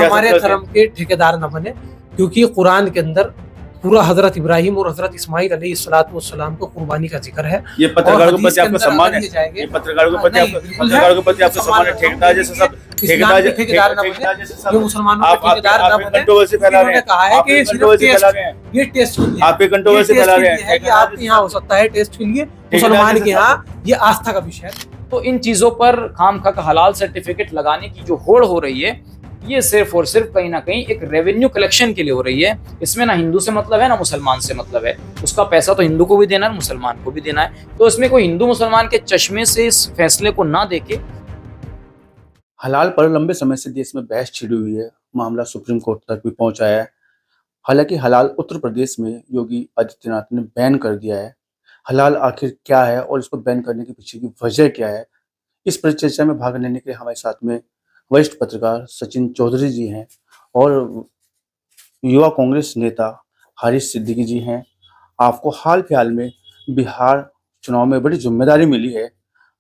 हमारे धर्म के ठेकेदार न बने, क्योंकि कुरान के अंदर पूरा हजरत इब्राहिम और हजरत इस्माइल अलैहिस्सलाम को कुर्बानी का जिक्र है। ये पत्रकारों के प्रति आपका सम्मान है, ये पत्रकारों के प्रति आपका सम्मान है। ठेकेदार जैसे सब ठेकेदार न बने, जो मुसलमानों के ठेकेदार न बने। कंट्रोवर्सी फैला रहे हैं, कहा है कि ये टेस्ट के लिए, आपके कंट्रोवर्सी फैला रहे हैं कि आपके यहाँ हो सकता है टेस्ट के लिए, मुसलमान के यहाँ ये आस्था का विषय है। तो इन चीजों पर खामखा हलाल सर्टिफिकेट लगाने की जो होड़ हो रही है, ये सिर्फ और सिर्फ कहीं ना कहीं एक रेवेन्यू कलेक्शन के लिए हो रही है। इसमें ना हिंदू से मतलब है ना मुसलमान से मतलब है। उसका पैसा तो हिंदू को भी देना है, मुसलमान को भी देना है। तो इसमें कोई हिंदू मुसलमान के चश्मे से इस फैसले को ना देखे। हलाल पर लंबे समय से देश में बहस छिड़ी हुई है, मामला सुप्रीम कोर्ट तक भी पहुंचा है। हालांकि हलाल उत्तर प्रदेश में योगी आदित्यनाथ ने बैन कर दिया है। हलाल आखिर क्या है और इसको बैन करने के पीछे की वजह क्या है, इस परिचर्चा में भाग लेने के लिए हमारे साथ में वरिष्ठ पत्रकार सचिन चौधरी जी हैं और युवा कांग्रेस नेता हारिस सिद्दीकी जी हैं। आपको हाल फिलहाल में बिहार चुनाव में बड़ी जिम्मेदारी मिली है,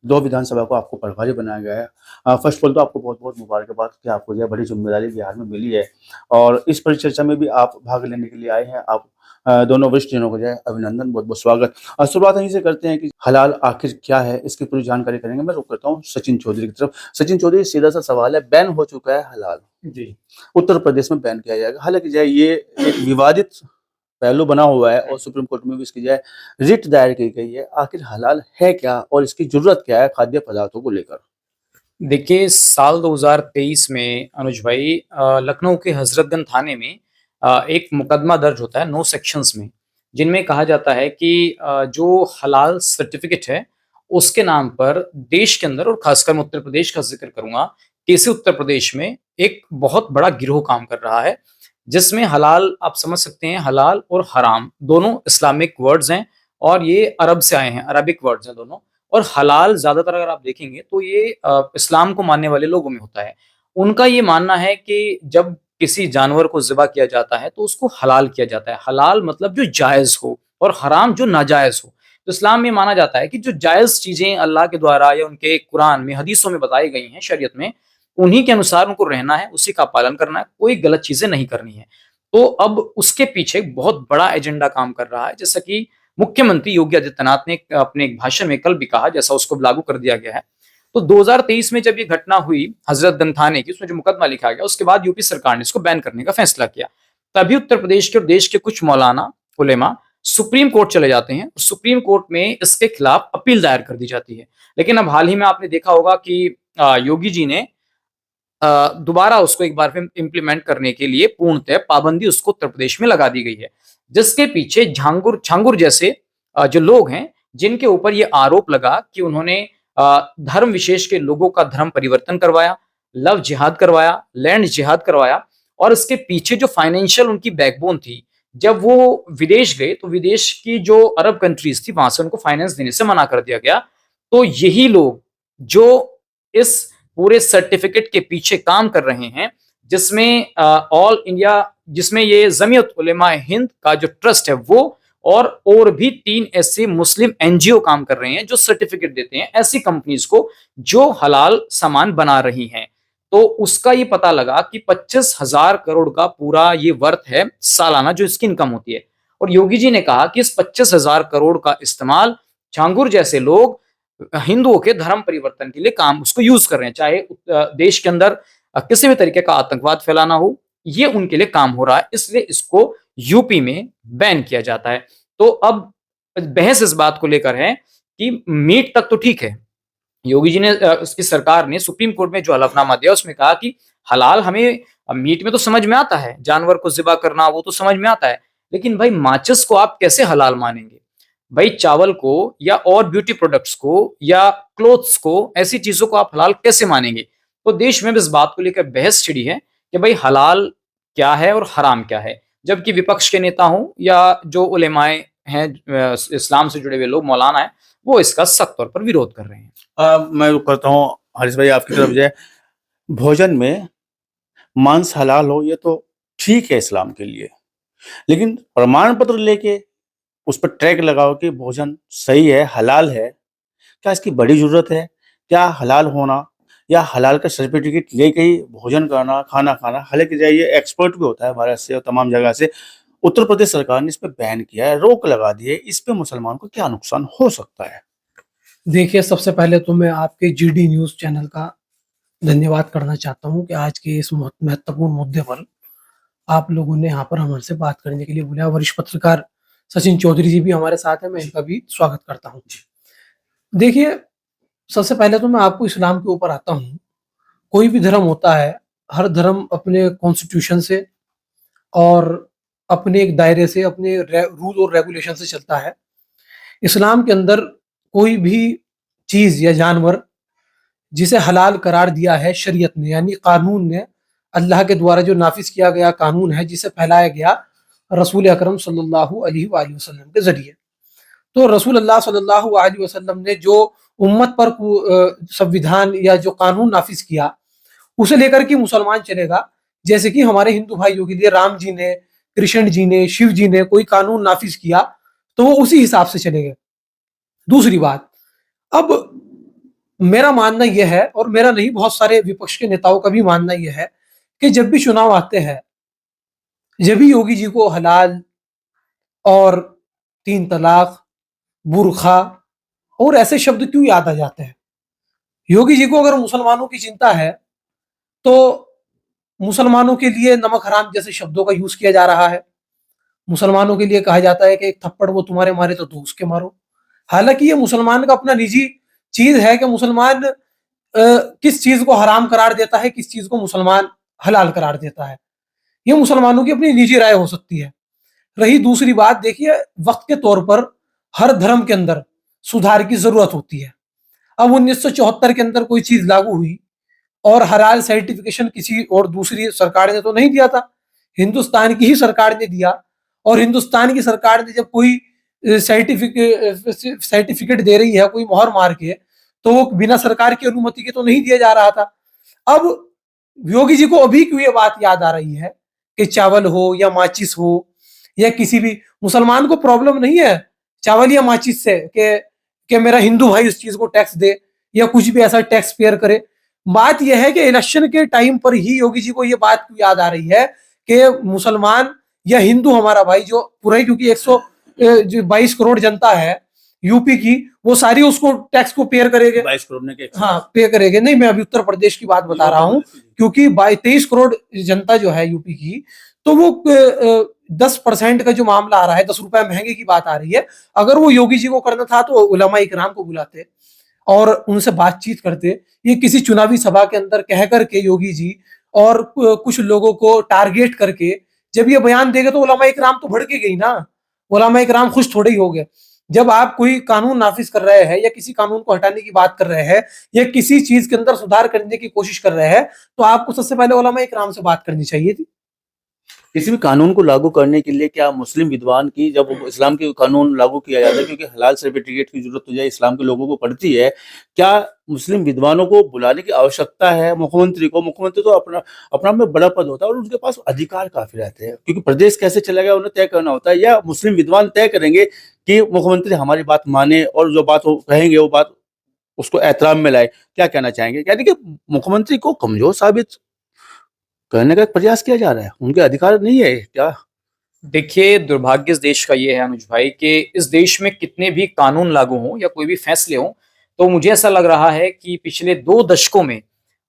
2 विधानसभा को आपको प्रभारी बनाया गया है। फर्स्ट ऑफ ऑल तो आपको बहुत बहुत मुबारकबाद कि आपको यह बड़ी जिम्मेदारी बिहार में मिली है और इस परिचर्चा में भी आप भाग लेने के लिए आए हैं। आप दोनों वरिष्ठ जनों को जाए अभिनंदन, बहुत बहुत स्वागत। शुरुआत यहीं से करते हैं कि हलाल आखिर क्या है, इसकी पूरी जानकारी करेंगे। मैं रुक करता हूँ सचिन चौधरी की तरफ। सचिन चौधरी, सीधा सा सवाल है, बैन हो चुका है हलाल जी, उत्तर प्रदेश में बैन किया जाएगा। हालांकि जो ये एक विवादित पहलू बना हुआ है और सुप्रीम कोर्ट में भी इसकी जो रिट दायर की गई है। आखिर हलाल है क्या और इसकी जरूरत क्या है खाद्य पदार्थों को लेकर? देखिए, साल 2023 में अनुज भाई, लखनऊ के हजरतगंज थाने में एक मुकदमा दर्ज होता है 9 सेक्शंस में, जिनमें कहा जाता है कि जो हलाल सर्टिफिकेट है उसके नाम पर देश के अंदर, और खासकर मैं उत्तर प्रदेश का जिक्र करूंगा, कैसे उत्तर प्रदेश में एक बहुत बड़ा गिरोह काम कर रहा है, जिसमें हलाल, आप समझ सकते हैं, हलाल और हराम दोनों इस्लामिक वर्ड्स हैं और ये अरब से आए हैं, अरबिक वर्ड्स हैं दोनों। और हलाल ज्यादातर अगर आप देखेंगे तो ये इस्लाम को मानने वाले लोगों में होता है। उनका ये मानना है कि जब किसी जानवर को ज़िबा किया जाता है तो उसको हलाल किया जाता है। हलाल मतलब जो जायज़ हो और हराम जो नाजायज़ हो। तो इस्लाम में माना जाता है कि जो जायज़ चीज़ें अल्लाह के द्वारा या उनके कुरान में, हदीसों में बताई गई हैं, शरीयत में, उन्हीं के अनुसार उनको रहना है, उसी का पालन करना है, कोई गलत चीज़ें नहीं करनी है। तो अब उसके पीछे बहुत बड़ा एजेंडा काम कर रहा है, जैसा कि मुख्यमंत्री योगी आदित्यनाथ ने अपने एक भाषण में कल भी कहा, जैसा उसको लागू कर दिया गया है। तो 2023 में जब ये घटना हुई हजरतगंज थाने की, उसमें जो मुकदमा लिखा गया, उसके बाद यूपी सरकार ने इसको बैन करने का फैसला किया। तभी उत्तर प्रदेश के और देश के कुछ मौलाना उलेमा सुप्रीम कोर्ट चले जाते हैं। सुप्रीम कोर्ट में इसके खिलाफ अपील दायर कर दी जाती है। लेकिन अब हाल ही में आपने देखा होगा कि योगी जी ने दोबारा उसको एक बार फिर इम्प्लीमेंट करने के लिए पूर्णतः पाबंदी उसको उत्तर प्रदेश में लगा दी गई है, जिसके पीछे झांगुर जैसे जो लोग हैं, जिनके ऊपर ये आरोप लगा कि उन्होंने धर्म विशेष के लोगों का धर्म परिवर्तन करवाया, लव जिहाद करवाया, लैंड जिहाद करवाया, और इसके पीछे जो फाइनेंशियल उनकी बैकबोन थी, जब वो विदेश गए तो विदेश की जो अरब कंट्रीज थी वहां से उनको फाइनेंस देने से मना कर दिया गया। तो यही लोग जो इस पूरे सर्टिफिकेट के पीछे काम कर रहे हैं, जिसमें ऑल इंडिया, जिसमें ये जमीयत उलेमा हिंद का जो ट्रस्ट है वो, और भी 3 ऐसे मुस्लिम एनजीओ काम कर रहे हैं जो सर्टिफिकेट देते हैं ऐसी कंपनीज को जो हलाल सामान बना रही हैं। तो उसका ये पता लगा कि 25,000 करोड़ का पूरा ये वर्थ है सालाना जो इसकी इनकम होती है। और योगी जी ने कहा कि इस 25,000 करोड़ का इस्तेमाल झांगुर जैसे लोग हिंदुओं के धर्म परिवर्तन के लिए काम उसको यूज कर रहे हैं, चाहे देश के अंदर किसी भी तरीके का आतंकवाद फैलाना हो, ये उनके लिए काम हो रहा है, इसलिए इसको यूपी में बैन किया जाता है। तो अब बहस इस बात को लेकर है कि मीट तक तो ठीक है, योगी जी ने, उसकी सरकार ने सुप्रीम कोर्ट में जो हलफनामा दिया उसमें कहा कि हलाल हमें मीट में तो समझ में आता है, जानवर को ज़िबा करना वो तो समझ में आता है, लेकिन भाई माचिस को आप कैसे हलाल मानेंगे? भाई चावल को या और ब्यूटी प्रोडक्ट्स को या क्लोथ्स को, ऐसी चीजों को आप हलाल कैसे मानेंगे? तो देश में भी इस बात को लेकर बहस छिड़ी है कि भाई हलाल क्या है और हराम क्या है, जबकि विपक्ष के नेता हों या जो उलेमाए हैं, इस्लाम से जुड़े हुए लोग, मौलाना है, वो इसका सख्त तौर पर विरोध कर रहे हैं। मैं रुक करता हूँ हारिस भाई आपकी तरफ जाए। भोजन में मांस हलाल हो ये तो ठीक है इस्लाम के लिए, लेकिन प्रमाण पत्र लेके उस पर ट्रैक लगाओ कि भोजन सही है, हलाल है, क्या इसकी बड़ी जरूरत है? क्या हलाल होना या हलाल का सर्टिफिकेट लेके ही भोजन करना, खाना खाना, हालांकि जो ये एक्सपर्ट भी होता है भारत से और तमाम जगह से, उत्तर प्रदेश सरकार ने इस पे बैन किया है, रोक लगा दी है। इस पे मुसलमान को क्या नुकसान हो सकता है? देखिए, सबसे पहले तो मैं आपके जीडी न्यूज़ चैनल का धन्यवाद करना चाहता हूँ कि आज के इस महत्वपूर्ण मुद्दे पर आप लोगों ने यहाँ पर हमसे बात करने के लिए बुलाया। वरिष्ठ पत्रकार सचिन चौधरी जी भी हमारे साथ हैं, मैं इनका भी स्वागत करता हूँ। देखिए, सबसे पहले तो मैं आपको इस्लाम के ऊपर आता हूँ। कोई भी धर्म होता है, हर धर्म अपने कॉन्स्टिट्यूशन से और अपने एक दायरे से, अपने रूल और रेगुलेशन से चलता है। इस्लाम के अंदर कोई भी चीज़ या जानवर जिसे हलाल करार दिया है शरीयत ने, यानी कानून ने, अल्लाह के द्वारा जो नाफिज किया गया कानून है, जिसे फैलाया गया रसूल अकरम सल्लल्लाहु अलैहि वसल्लम के जरिए। तो रसूल अल्लाह सल्लल्लाहु अलैहि वसल्लम ने जो उम्मत पर संविधान या जो कानून नाफिज किया, उसे लेकर के मुसलमान चलेगा। जैसे कि हमारे हिंदू भाइयों के लिए राम जी ने, कृष्ण जी ने, शिव जी ने कोई कानून नाफिज किया, तो वो उसी हिसाब से चलेंगे। दूसरी बात, अब मेरा मानना यह है, और मेरा नहीं, बहुत सारे विपक्ष के नेताओं का भी मानना यह है कि जब भी चुनाव आते हैं, जब भी योगी जी को हलाल और 3 तलाक, बुरखा और ऐसे शब्द क्यों याद आ जाते हैं? योगी जी को अगर मुसलमानों की चिंता है, तो मुसलमानों के लिए नमक हराम जैसे शब्दों का यूज किया जा रहा है। मुसलमानों के लिए कहा जाता है कि एक थप्पड़ वो तुम्हारे मारे तो 2 उसके मारो। हालांकि ये मुसलमान का अपना निजी चीज है कि मुसलमान किस चीज को हराम करार देता है, किस चीज को मुसलमान हलाल करार देता है। ये मुसलमानों की अपनी निजी राय हो सकती है। रही दूसरी बात, देखिए, वक्त के तौर पर हर धर्म के अंदर सुधार की जरूरत होती है। अब 1974 के अंदर कोई चीज लागू हुई और हलाल सर्टिफिकेशन किसी और दूसरी सरकार ने तो नहीं दिया था, हिंदुस्तान की ही सरकार ने दिया। और हिंदुस्तान की सरकार ने जब कोई सर्टिफिकेट दे रही है, कोई मोहर मार के, तो वो बिना सरकार की अनुमति के तो नहीं दिया जा रहा था। अब योगी जी को अभी क्यों ये बात याद आ रही है कि चावल हो या माचिस हो या किसी भी मुसलमान को प्रॉब्लम नहीं है चावल या माचिस से कि मेरा हिंदू भाई उस चीज को टैक्स दे या कुछ भी ऐसा टैक्स पेयर करे। बात यह है कि इलेक्शन के टाइम पर ही योगी जी को ये बात क्यों याद आ रही है कि मुसलमान या हिंदू हमारा भाई जो पूरा ही, क्योंकि 122 करोड़ जनता है यूपी की, वो सारी उसको टैक्स को पेयर करेंगे। 22 करोड़ ने हाँ, पे करेंगे। नहीं, मैं अभी उत्तर प्रदेश की बात बता रहा हूँ, क्योंकि 23 करोड़ जनता जो है यूपी की, तो वो 10% का जो मामला आ रहा है, 10 रुपए महंगे की बात आ रही है। अगर वो योगी जी को करना था तो उलमा इकराम को बुलाते और उनसे बातचीत करते। ये किसी चुनावी सभा के अंदर कह करके योगी जी और कुछ लोगों को टारगेट करके जब ये बयान देंगे तो उलमा इकराम तो भड़के गई ना, उलमा इकराम खुश थोड़े ही हो गए। जब आप कोई कानून नाफिज कर रहे हैं या किसी कानून को हटाने की बात कर रहे हैं या किसी चीज के अंदर सुधार करने की कोशिश कर रहे हैं, तो आपको सबसे पहले उलमा इकराम से बात करनी चाहिए थी। किसी भी कानून को लागू करने के लिए क्या मुस्लिम विद्वान की, जब इस्लाम के कानून लागू किया जाता है, क्योंकि हलाल सर्टिफिकेट की जरूरत तो इस्लाम के लोगों को पड़ती है, क्या मुस्लिम विद्वानों को बुलाने की आवश्यकता है? मुख्यमंत्री को, मुख्यमंत्री तो अपना अपना में बड़ा पद होता है और उनके पास अधिकार काफी रहते हैं, क्योंकि प्रदेश कैसे चलेगा उन्हें तय करना होता है, या मुस्लिम विद्वान तय करेंगे कि मुख्यमंत्री हमारी बात माने और जो बात वो कहेंगे वो बात उसको एहतराम में लाए? क्या कहना चाहेंगे? यानी कि मुख्यमंत्री को कमजोर साबित करने का एक प्रयास किया जा रहा है, उनके अधिकार नहीं है क्या? देखिए, दुर्भाग्य इस देश का ये है अनुज भाई कि इस देश में कितने भी कानून लागू हों या कोई भी फैसले हों, तो मुझे ऐसा लग रहा है कि पिछले 2 दशकों में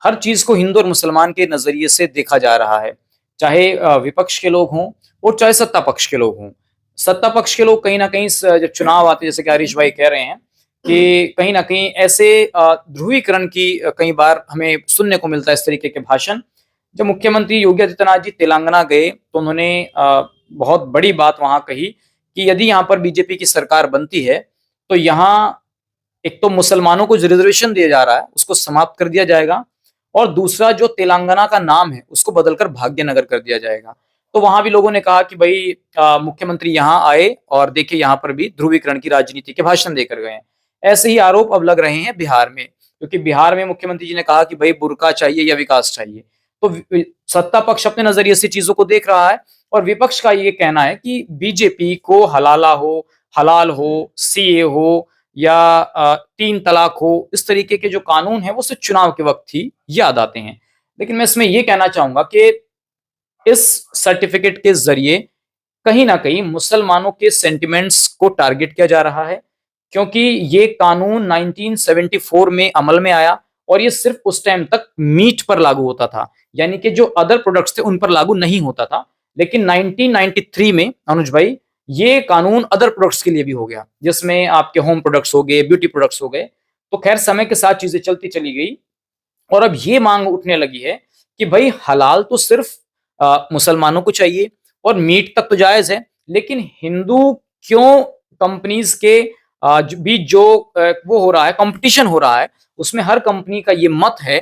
हर चीज को हिंदू और मुसलमान के नजरिए से देखा जा रहा है। चाहे विपक्ष के लोग हों और चाहे सत्ता पक्ष के लोग हों। सत्ता पक्ष के लोग कहीं ना कहीं जब चुनाव आते, जैसे कि हरीश भाई कह रहे हैं कि कहीं ना कहीं ऐसे ध्रुवीकरण की कई बार हमें सुनने को मिलता है इस तरीके के भाषण। जब मुख्यमंत्री योगी आदित्यनाथ जी तेलंगाना गए तो उन्होंने बहुत बड़ी बात वहां कही कि यदि यहाँ पर बीजेपी की सरकार बनती है तो यहाँ एक तो मुसलमानों को जो रिजर्वेशन दिया जा रहा है उसको समाप्त कर दिया जाएगा, और दूसरा जो तेलंगाना का नाम है उसको बदलकर भाग्यनगर कर दिया जाएगा। तो वहां भी लोगों ने कहा कि भाई मुख्यमंत्री यहाँ आए और देखिए यहाँ पर भी ध्रुवीकरण की राजनीति के भाषण देकर गए हैं। ऐसे ही आरोप अब लग रहे हैं बिहार में, क्योंकि बिहार में मुख्यमंत्री जी ने कहा कि भाई बुर्का चाहिए या विकास चाहिए। तो सत्ता पक्ष अपने नजरिए से चीजों को देख रहा है और विपक्ष का ये कहना है कि बीजेपी को हलाला हो, हलाल हो, सीए हो या 3 तलाक हो, इस तरीके के जो कानून है वो सिर्फ चुनाव के वक्त ही याद आते हैं। लेकिन मैं इसमें ये कहना चाहूंगा कि इस सर्टिफिकेट के जरिए कहीं ना कहीं मुसलमानों के सेंटिमेंट्स को टारगेट किया जा रहा है, क्योंकि ये कानून 1974 में अमल में आया और ये सिर्फ उस टाइम तक मीट पर लागू होता था, यानी कि जो अदर प्रोडक्ट्स थे उन पर लागू नहीं होता था। लेकिन 1993 में अनुज भाई ये कानून अदर प्रोडक्ट्स के लिए भी हो गया, जिसमें आपके होम प्रोडक्ट्स हो गए, ब्यूटी प्रोडक्ट्स हो गए। तो खैर समय के साथ चीजें चलती चली गई और अब ये मांग उठने लगी है कि भाई हलाल तो सिर्फ मुसलमानों को चाहिए और मीट तक तो जायज है, लेकिन हिंदू क्यों कंपनीज के बीच जो वो हो रहा है, कंपटीशन हो रहा है, उसमें हर कंपनी का ये मत है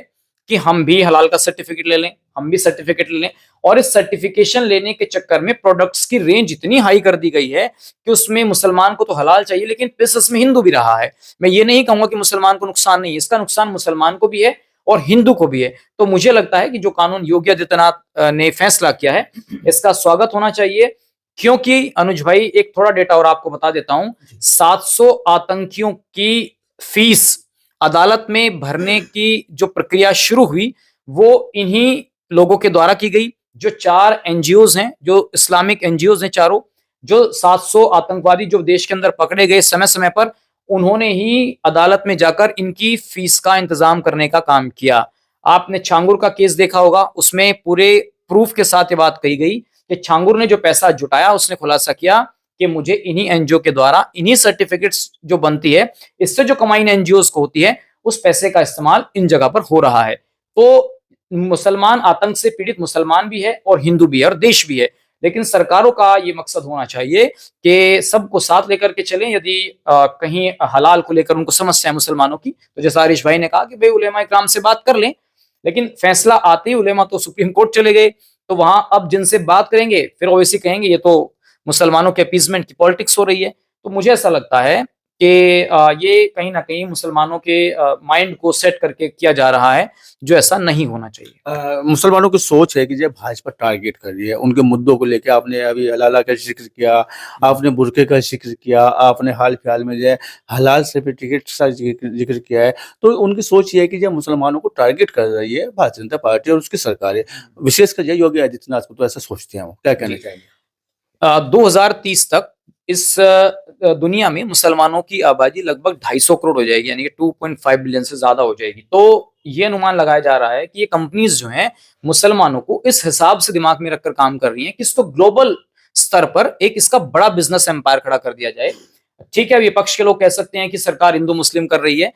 कि हम भी हलाल का सर्टिफिकेट ले लें, हम भी सर्टिफिकेट ले लें। और इस सर्टिफिकेशन लेने के चक्कर में प्रोडक्ट्स की रेंज इतनी हाई कर दी गई है कि उसमें मुसलमान को तो हलाल चाहिए, लेकिन प्लस इसमें हिंदू भी रहा है। मैं ये नहीं कहूंगा कि मुसलमान को नुकसान नहीं है, इसका नुकसान मुसलमान को भी है और हिंदू को भी है। तो मुझे लगता है कि जो कानून योगी आदित्यनाथ ने फैसला किया है, इसका स्वागत होना चाहिए। क्योंकि अनुज भाई एक थोड़ा डेटा और आपको बता देता हूं, 700 आतंकियों की फीस अदालत में भरने की जो प्रक्रिया शुरू हुई वो इन्हीं लोगों के द्वारा की गई। जो 4 एनजीओज हैं, जो इस्लामिक एनजीओज हैं चारों, जो 700 आतंकवादी जो देश के अंदर पकड़े गए समय समय पर, उन्होंने ही अदालत में जाकर इनकी फीस का इंतजाम करने का काम किया। आपने छांगुर का केस देखा होगा, उसमें पूरे प्रूफ के साथ ये बात कही गई कि छांगुर ने जो पैसा जुटाया उसने खुलासा किया कि मुझे इन्हीं एनजीओ के द्वारा इन्हीं सर्टिफिकेट्स जो बनती है, इससे जो कमाई एनजीओ को होती है, उस पैसे का इस्तेमाल इन जगह पर हो रहा है। तो मुसलमान आतंक से पीड़ित मुसलमान भी है और हिंदू भी है और देश भी है। लेकिन सरकारों का ये मकसद होना चाहिए कि सबको साथ लेकर के चलें। यदि कहीं हलाल को लेकर उनको समस्या है मुसलमानों की, तो जैसा आरिश भाई ने कहा कि भाई उलेमा इकराम से बात कर लें। लेकिन फैसला आते ही उलेमा तो सुप्रीम कोर्ट चले गए, तो वहां अब जिनसे बात करेंगे फिर ओवैसी कहेंगे ये तो मुसलमानों के अपीजमेंट की पॉलिटिक्स हो रही है। तो मुझे ऐसा लगता है कि ये कहीं ना कहीं मुसलमानों के माइंड को सेट करके किया जा रहा है, जो ऐसा नहीं होना चाहिए। मुसलमानों की सोच है कि जब भाजपा टारगेट कर रही है उनके मुद्दों को लेकर, आपने अभी हलाला का जिक्र किया, आपने बुरके का जिक्र किया, आपने हाल फिलहाल में जो है हलाल सर्टिफिकेट का जिक्र किया है, तो उनकी सोच ये है कि जब मुसलमानों को टारगेट कर रही है भारतीय जनता पार्टी और उसकी सरकार है, विशेषकर जो योगी आदित्यनाथ को, तो ऐसा सोचते हैं वो, क्या कहना चाहिए? 2030 तक इस दुनिया में मुसलमानों की आबादी लगभग 250 करोड़ हो जाएगी, यानी कि 2.5 बिलियन से ज्यादा हो जाएगी। तो ये अनुमान लगाया जा रहा है कि ये कंपनीज जो हैं मुसलमानों को इस हिसाब से दिमाग में रखकर काम कर रही हैं कि इसको ग्लोबल स्तर पर एक इसका बड़ा बिजनेस एम्पायर खड़ा कर दिया जाए। ठीक है, विपक्ष के लोग कह सकते हैं कि सरकार हिंदू मुस्लिम कर रही है,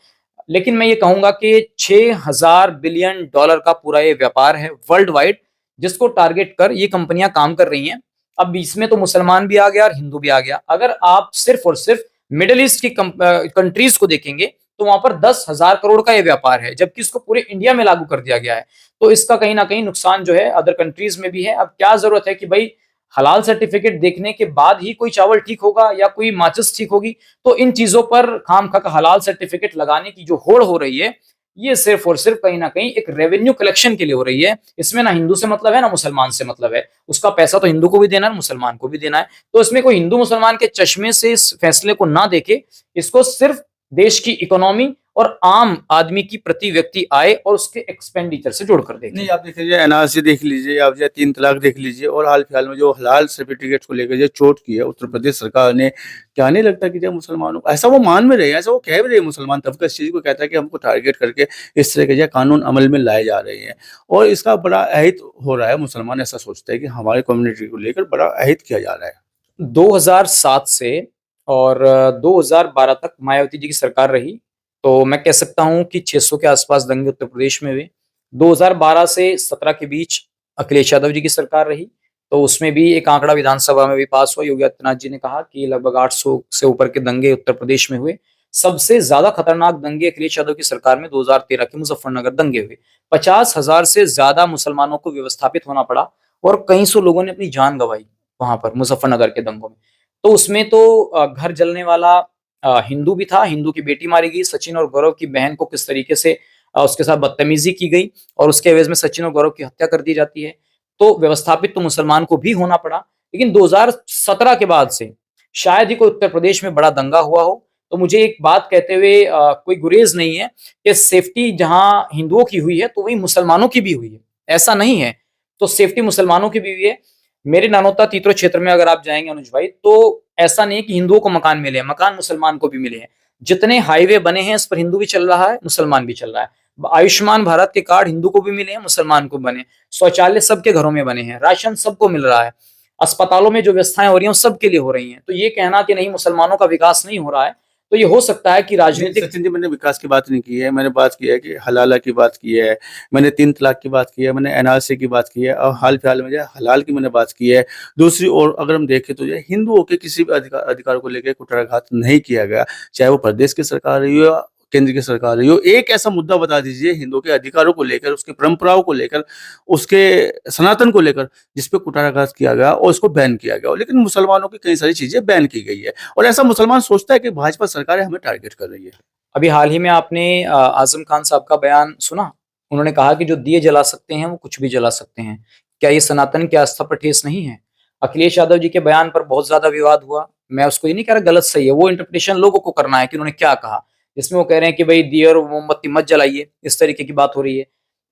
लेकिन मैं ये कहूंगा कि 6000 बिलियन डॉलर का पूरा ये व्यापार है वर्ल्ड वाइड, जिसको टारगेट कर ये कंपनियां काम कर रही हैं। अब इसमें तो मुसलमान भी आ गया और हिंदू भी आ गया। अगर आप सिर्फ और सिर्फ मिडिल ईस्ट की कंट्रीज को देखेंगे तो वहां पर 10,000 करोड़ का ये व्यापार है, जबकि इसको पूरे इंडिया में लागू कर दिया गया है। तो इसका कहीं ना कहीं नुकसान जो है अदर कंट्रीज में भी है। अब क्या जरूरत है कि भाई हलाल सर्टिफिकेट देखने के बाद ही कोई चावल ठीक होगा या कोई माचिस ठीक होगी? तो इन चीजों पर खामखा हलाल सर्टिफिकेट लगाने की जो होड़ हो रही है, ये सिर्फ और सिर्फ कहीं ना कहीं एक रेवेन्यू कलेक्शन के लिए हो रही है। इसमें ना हिंदू से मतलब है ना मुसलमान से मतलब है। उसका पैसा तो हिंदू को भी देना है, मुसलमान को भी देना है। तो इसमें कोई हिंदू मुसलमान के चश्मे से इस फैसले को ना देखे, इसको सिर्फ देश की इकोनॉमी और आम आदमी की प्रति व्यक्ति आय और उसके एक्सपेंडिचर से जोड़कर देखें। नहीं, आप देख लीजिए एनआरसी देख लीजिए, आप जो 3 तलाक देख लीजिए, और हाल फिलहाल में जो हलाल सर्टिफिकेट को लेकर जो चोट की है उत्तर प्रदेश सरकार ने, क्या नहीं लगता कि जब मुसलमानों को ऐसा वो मान भी रहे हैं, ऐसा वो कह भी रहे हैं, मुसलमान तबका इस चीज़ को कहता है कि हमको टारगेट करके इस तरह के जो कानून अमल में लाए जा रहे हैं, और इसका बड़ा अहित हो रहा है। मुसलमान ऐसा सोचता है कि हमारे कम्युनिटी को लेकर बड़ा अहित किया जा रहा है। 2007 से और 2012 तक मायावती जी की सरकार रही, तो मैं कह सकता हूं कि 600 के आसपास दंगे उत्तर प्रदेश में हुए। 2012 से 17 के बीच अखिलेश यादव जी की सरकार रही, तो उसमें भी एक आंकड़ा विधानसभा में भी पास हुआ। योगी आदित्यनाथ जी ने कहा कि लगभग 800 से ऊपर के दंगे उत्तर प्रदेश में हुए। सबसे ज्यादा खतरनाक दंगे अखिलेश यादव की सरकार में 2013 के मुजफ्फरनगर दंगे हुए। 50,000 से ज्यादा मुसलमानों को विस्थापित होना पड़ा और कई सौ लोगों ने अपनी जान गंवाई वहां पर मुजफ्फरनगर के दंगों में। तो उसमें तो घर जलने वाला हिंदू भी था, हिंदू की बेटी मारी गई, सचिन और गौरव की बहन को किस तरीके से उसके साथ बदतमीजी की गई और उसके एवज में सचिन और गौरव की हत्या कर दी जाती है। तो व्यवस्थापित तो मुसलमान को भी होना पड़ा। लेकिन 2017 के बाद से शायद ही कोई उत्तर प्रदेश में बड़ा दंगा हुआ हो तो मुझे एक बात कहते हुए कोई गुरेज नहीं है कि सेफ्टी जहां हिंदुओं की हुई है तो वही मुसलमानों की भी हुई है, ऐसा नहीं है। तो सेफ्टी मुसलमानों की भी हुई है। मेरे नानोता तीतरो क्षेत्र में अगर आप जाएंगे अनुज भाई, तो ऐसा नहीं है कि हिंदुओं को मकान मिले हैं, मकान मुसलमान को भी मिले हैं। जितने हाईवे बने हैं इस पर हिंदू भी चल रहा है, मुसलमान भी चल रहा है। आयुष्मान भारत के कार्ड हिंदू को भी मिले हैं, मुसलमान को बने। शौचालय सबके घरों में बने हैं, राशन सबको मिल रहा है। अस्पतालों में जो व्यवस्थाएं हो रही हैं वो सबके लिए हो रही हैं। तो ये कहना कि नहीं मुसलमानों का विकास नहीं हो रहा है, तो ये हो सकता है कि नहीं, राजनीतिक सचिन जी, मैंने विकास की बात नहीं की है। मैंने बात की है कि हलाला की बात की है, मैंने 3 तलाक की बात की है, मैंने एनआरसी की बात की है और हाल-फिलहाल में जो है हलाल की मैंने बात की है। दूसरी ओर अगर हम देखें तो जो है हिंदुओं के किसी भी अधिकारों को लेके कुठाराघात नहीं किया गया, चाहे वो प्रदेश की सरकार रही हो या केंद्र की सरकार रही हो। एक ऐसा मुद्दा बता दीजिए हिंदुओं के अधिकारों को लेकर, उसकी परंपराओं को लेकर, उसके सनातन को लेकर जिस पे कुठाराघात किया गया और उसको बैन किया गया हो। लेकिन मुसलमानों की कई सारी चीज़ें बैन की गई है और ऐसा मुसलमान सोचता है कि भाजपा सरकारें हमें टारगेट कर रही है। अभी हाल ही में आपने आजम खान साहब का बयान सुना? उन्होंने कहा कि जो दिए जला सकते हैं वो कुछ भी जला सकते हैं। क्या ये सनातन की आस्था पर ठेस नहीं है? अखिलेश यादव जी के बयान पर बहुत ज्यादा विवाद हुआ। मैं उसको ये नहीं कह रहा गलत सही है, वो इंटरप्रिटेशन लोगों को करना है कि उन्होंने क्या कहा। इसमें वो कह रहे हैं कि भाई दिए और मोमबत्ती मत जलाइए, इस तरीके की बात हो रही है।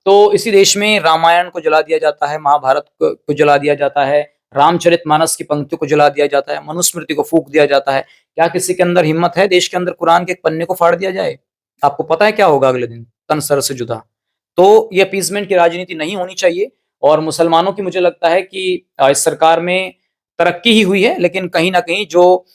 तो इसी देश में रामायण को जला दिया जाता है, महाभारत को जला दिया जाता है, रामचरितमानस की पंक्तियों को जला दिया जाता है, मनुस्मृति को फूंक दिया जाता है। क्या किसी के अंदर हिम्मत है देश के अंदर कुरान के एक पन्ने को फाड़ दिया जाए? आपको पता है क्या होगा अगले दिन? तन सर से जुदा। तो ये अपीजमेंट की राजनीति नहीं होनी चाहिए। और मुसलमानों की मुझे लगता है कि इस सरकार में तरक्की ही हुई है, लेकिन कहीं ना कहीं जो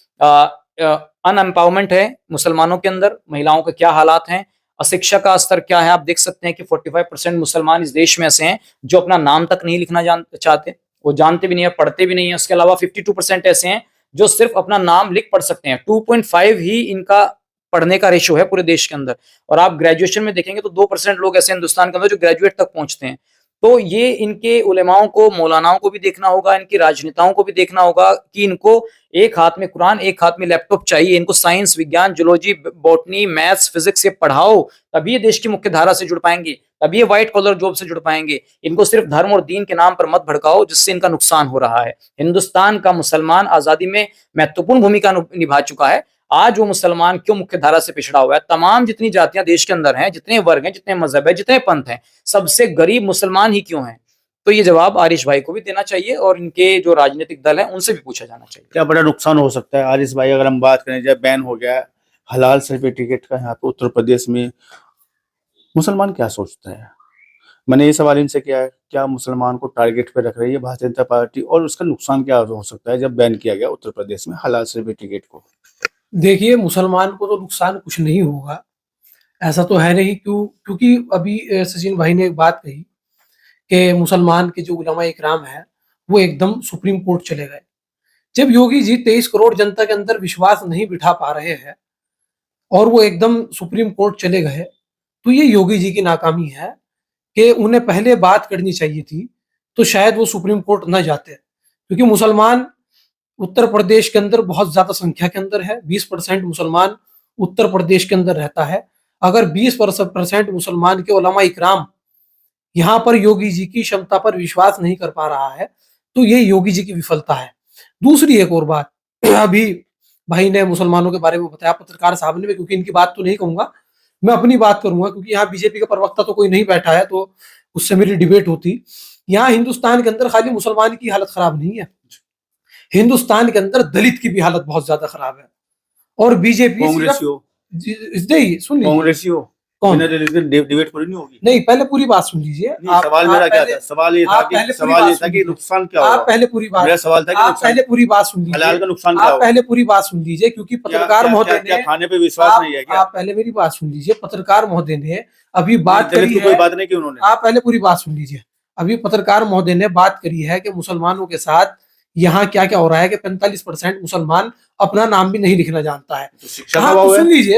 अनएम्पावरमेंट है मुसलमानों के अंदर, महिलाओं के क्या हालात हैं, अशिक्षा का स्तर क्या है, आप देख सकते हैं कि 45% मुसलमान इस देश में ऐसे हैं जो अपना नाम तक नहीं लिखना चाहते, वो जानते भी नहीं है, पढ़ते भी नहीं है। उसके अलावा 52% ऐसे हैं जो सिर्फ अपना नाम लिख पढ़ सकते हैं। 2.5 ही इनका पढ़ने का रेशो है पूरे देश के अंदर। और आप ग्रेजुएशन में देखेंगे तो 2% लोग ऐसे हिंदुस्तान के अंदर जो ग्रेजुएट तक पहुंचते हैं। तो ये इनके उलेमाओं को, मौलानाओं को भी देखना होगा, इनकी राजनेताओं को भी देखना होगा कि इनको एक हाथ में कुरान, एक हाथ में लैपटॉप चाहिए। इनको साइंस, विज्ञान, जूलॉजी, बॉटनी, मैथ्स, फिजिक्स से पढ़ाओ, तभी ये देश की मुख्य धारा से जुड़ पाएंगे, तभी ये व्हाइट कॉलर जॉब से जुड़ पाएंगे। इनको सिर्फ धर्म और दीन के नाम पर मत भड़काओ, जिससे इनका नुकसान हो रहा है। हिंदुस्तान का मुसलमान आजादी में महत्वपूर्ण भूमिका निभा चुका है। आज वो मुसलमान क्यों मुख्य धारा से पिछड़ा हुआ है? तमाम जितनी जातियां देश के अंदर हैं, जितने वर्ग हैं, जितने मजहब है, जितने पंथ हैं, सबसे गरीब मुसलमान ही क्यों हैं? तो ये जवाब आरिश भाई को भी देना चाहिए और इनके जो राजनीतिक दल हैं उनसे भी पूछा जाना चाहिए। क्या बड़ा नुकसान हो सकता है आरिश भाई अगर हम बात करें, जब बैन हो गया है हलाल सर्टिफिकेट का यहाँ पे उत्तर प्रदेश में, मुसलमान क्या सोचता है? मैंने ये सवाल इनसे किया है, क्या मुसलमान को टारगेट पे रख रही है भारतीय जनता पार्टी और उसका नुकसान क्या हो सकता है जब बैन किया गया उत्तर प्रदेश में हलाल सर्टिफिकेट को? देखिए, मुसलमान को तो नुकसान कुछ नहीं होगा, ऐसा तो है नहीं। क्योंकि अभी सचिन भाई ने एक बात कही कि मुसलमान के जो उलमा इकराम है, वो एकदम सुप्रीम कोर्ट चले गए। जब योगी जी 23 करोड़ जनता के अंदर विश्वास नहीं बिठा पा रहे हैं और वो एकदम सुप्रीम कोर्ट चले गए, तो ये योगी जी की नाकामी है कि उन्हें पहले बात करनी चाहिए थी, तो शायद वो सुप्रीम कोर्ट न जाते। क्योंकि मुसलमान उत्तर प्रदेश के अंदर बहुत ज्यादा संख्या के अंदर है, 20% मुसलमान उत्तर प्रदेश के अंदर रहता है। अगर 20% मुसलमान के उलमा इकराम यहाँ पर योगी जी की क्षमता पर विश्वास नहीं कर पा रहा है, तो ये योगी जी की विफलता है। दूसरी एक और बात, अभी भाई ने मुसलमानों के बारे में बताया, पत्रकार साहब ने, क्योंकि इनकी बात तो नहीं कहूंगा, मैं अपनी बात करूंगा, क्योंकि यहाँ बीजेपी का प्रवक्ता तो कोई नहीं बैठा है, तो उससे मेरी डिबेट होती। यहाँ हिंदुस्तान के अंदर खाली मुसलमान की हालत खराब नहीं है, हिंदुस्तान के अंदर दलित की भी हालत बहुत ज्यादा खराब है। और बीजेपी सुन लीजिए, कांग्रेसियों कौन बिना रिलीजन डिबेट पूरी नहीं होगी। नहीं, पहले पूरी बात सुन लीजिए। सवाल मेरा क्या था? सवाल ये था कि नुकसान क्या होगा। आप पहले पूरी बात, मेरा सवाल था कि आप पहले पूरी बात सुन लीजिए, हलाल का नुकसान क्या होगा। आप पहले पूरी बात सुन लीजिए, क्योंकि पत्रकार महोदय ने, खाने पे विश्वास नहीं है क्या? आप पहले मेरी बात सुन लीजिए। पत्रकार महोदय ने अभी बात करी है, कोई बात नहीं की उन्होंने। आप पहले पूरी बात सुन लीजिए। अभी पत्रकार महोदय ने बात करी है कि मुसलमानों के साथ यहाँ क्या क्या हो रहा है, कि 45% मुसलमान अपना नाम भी नहीं लिखना जानता है। तो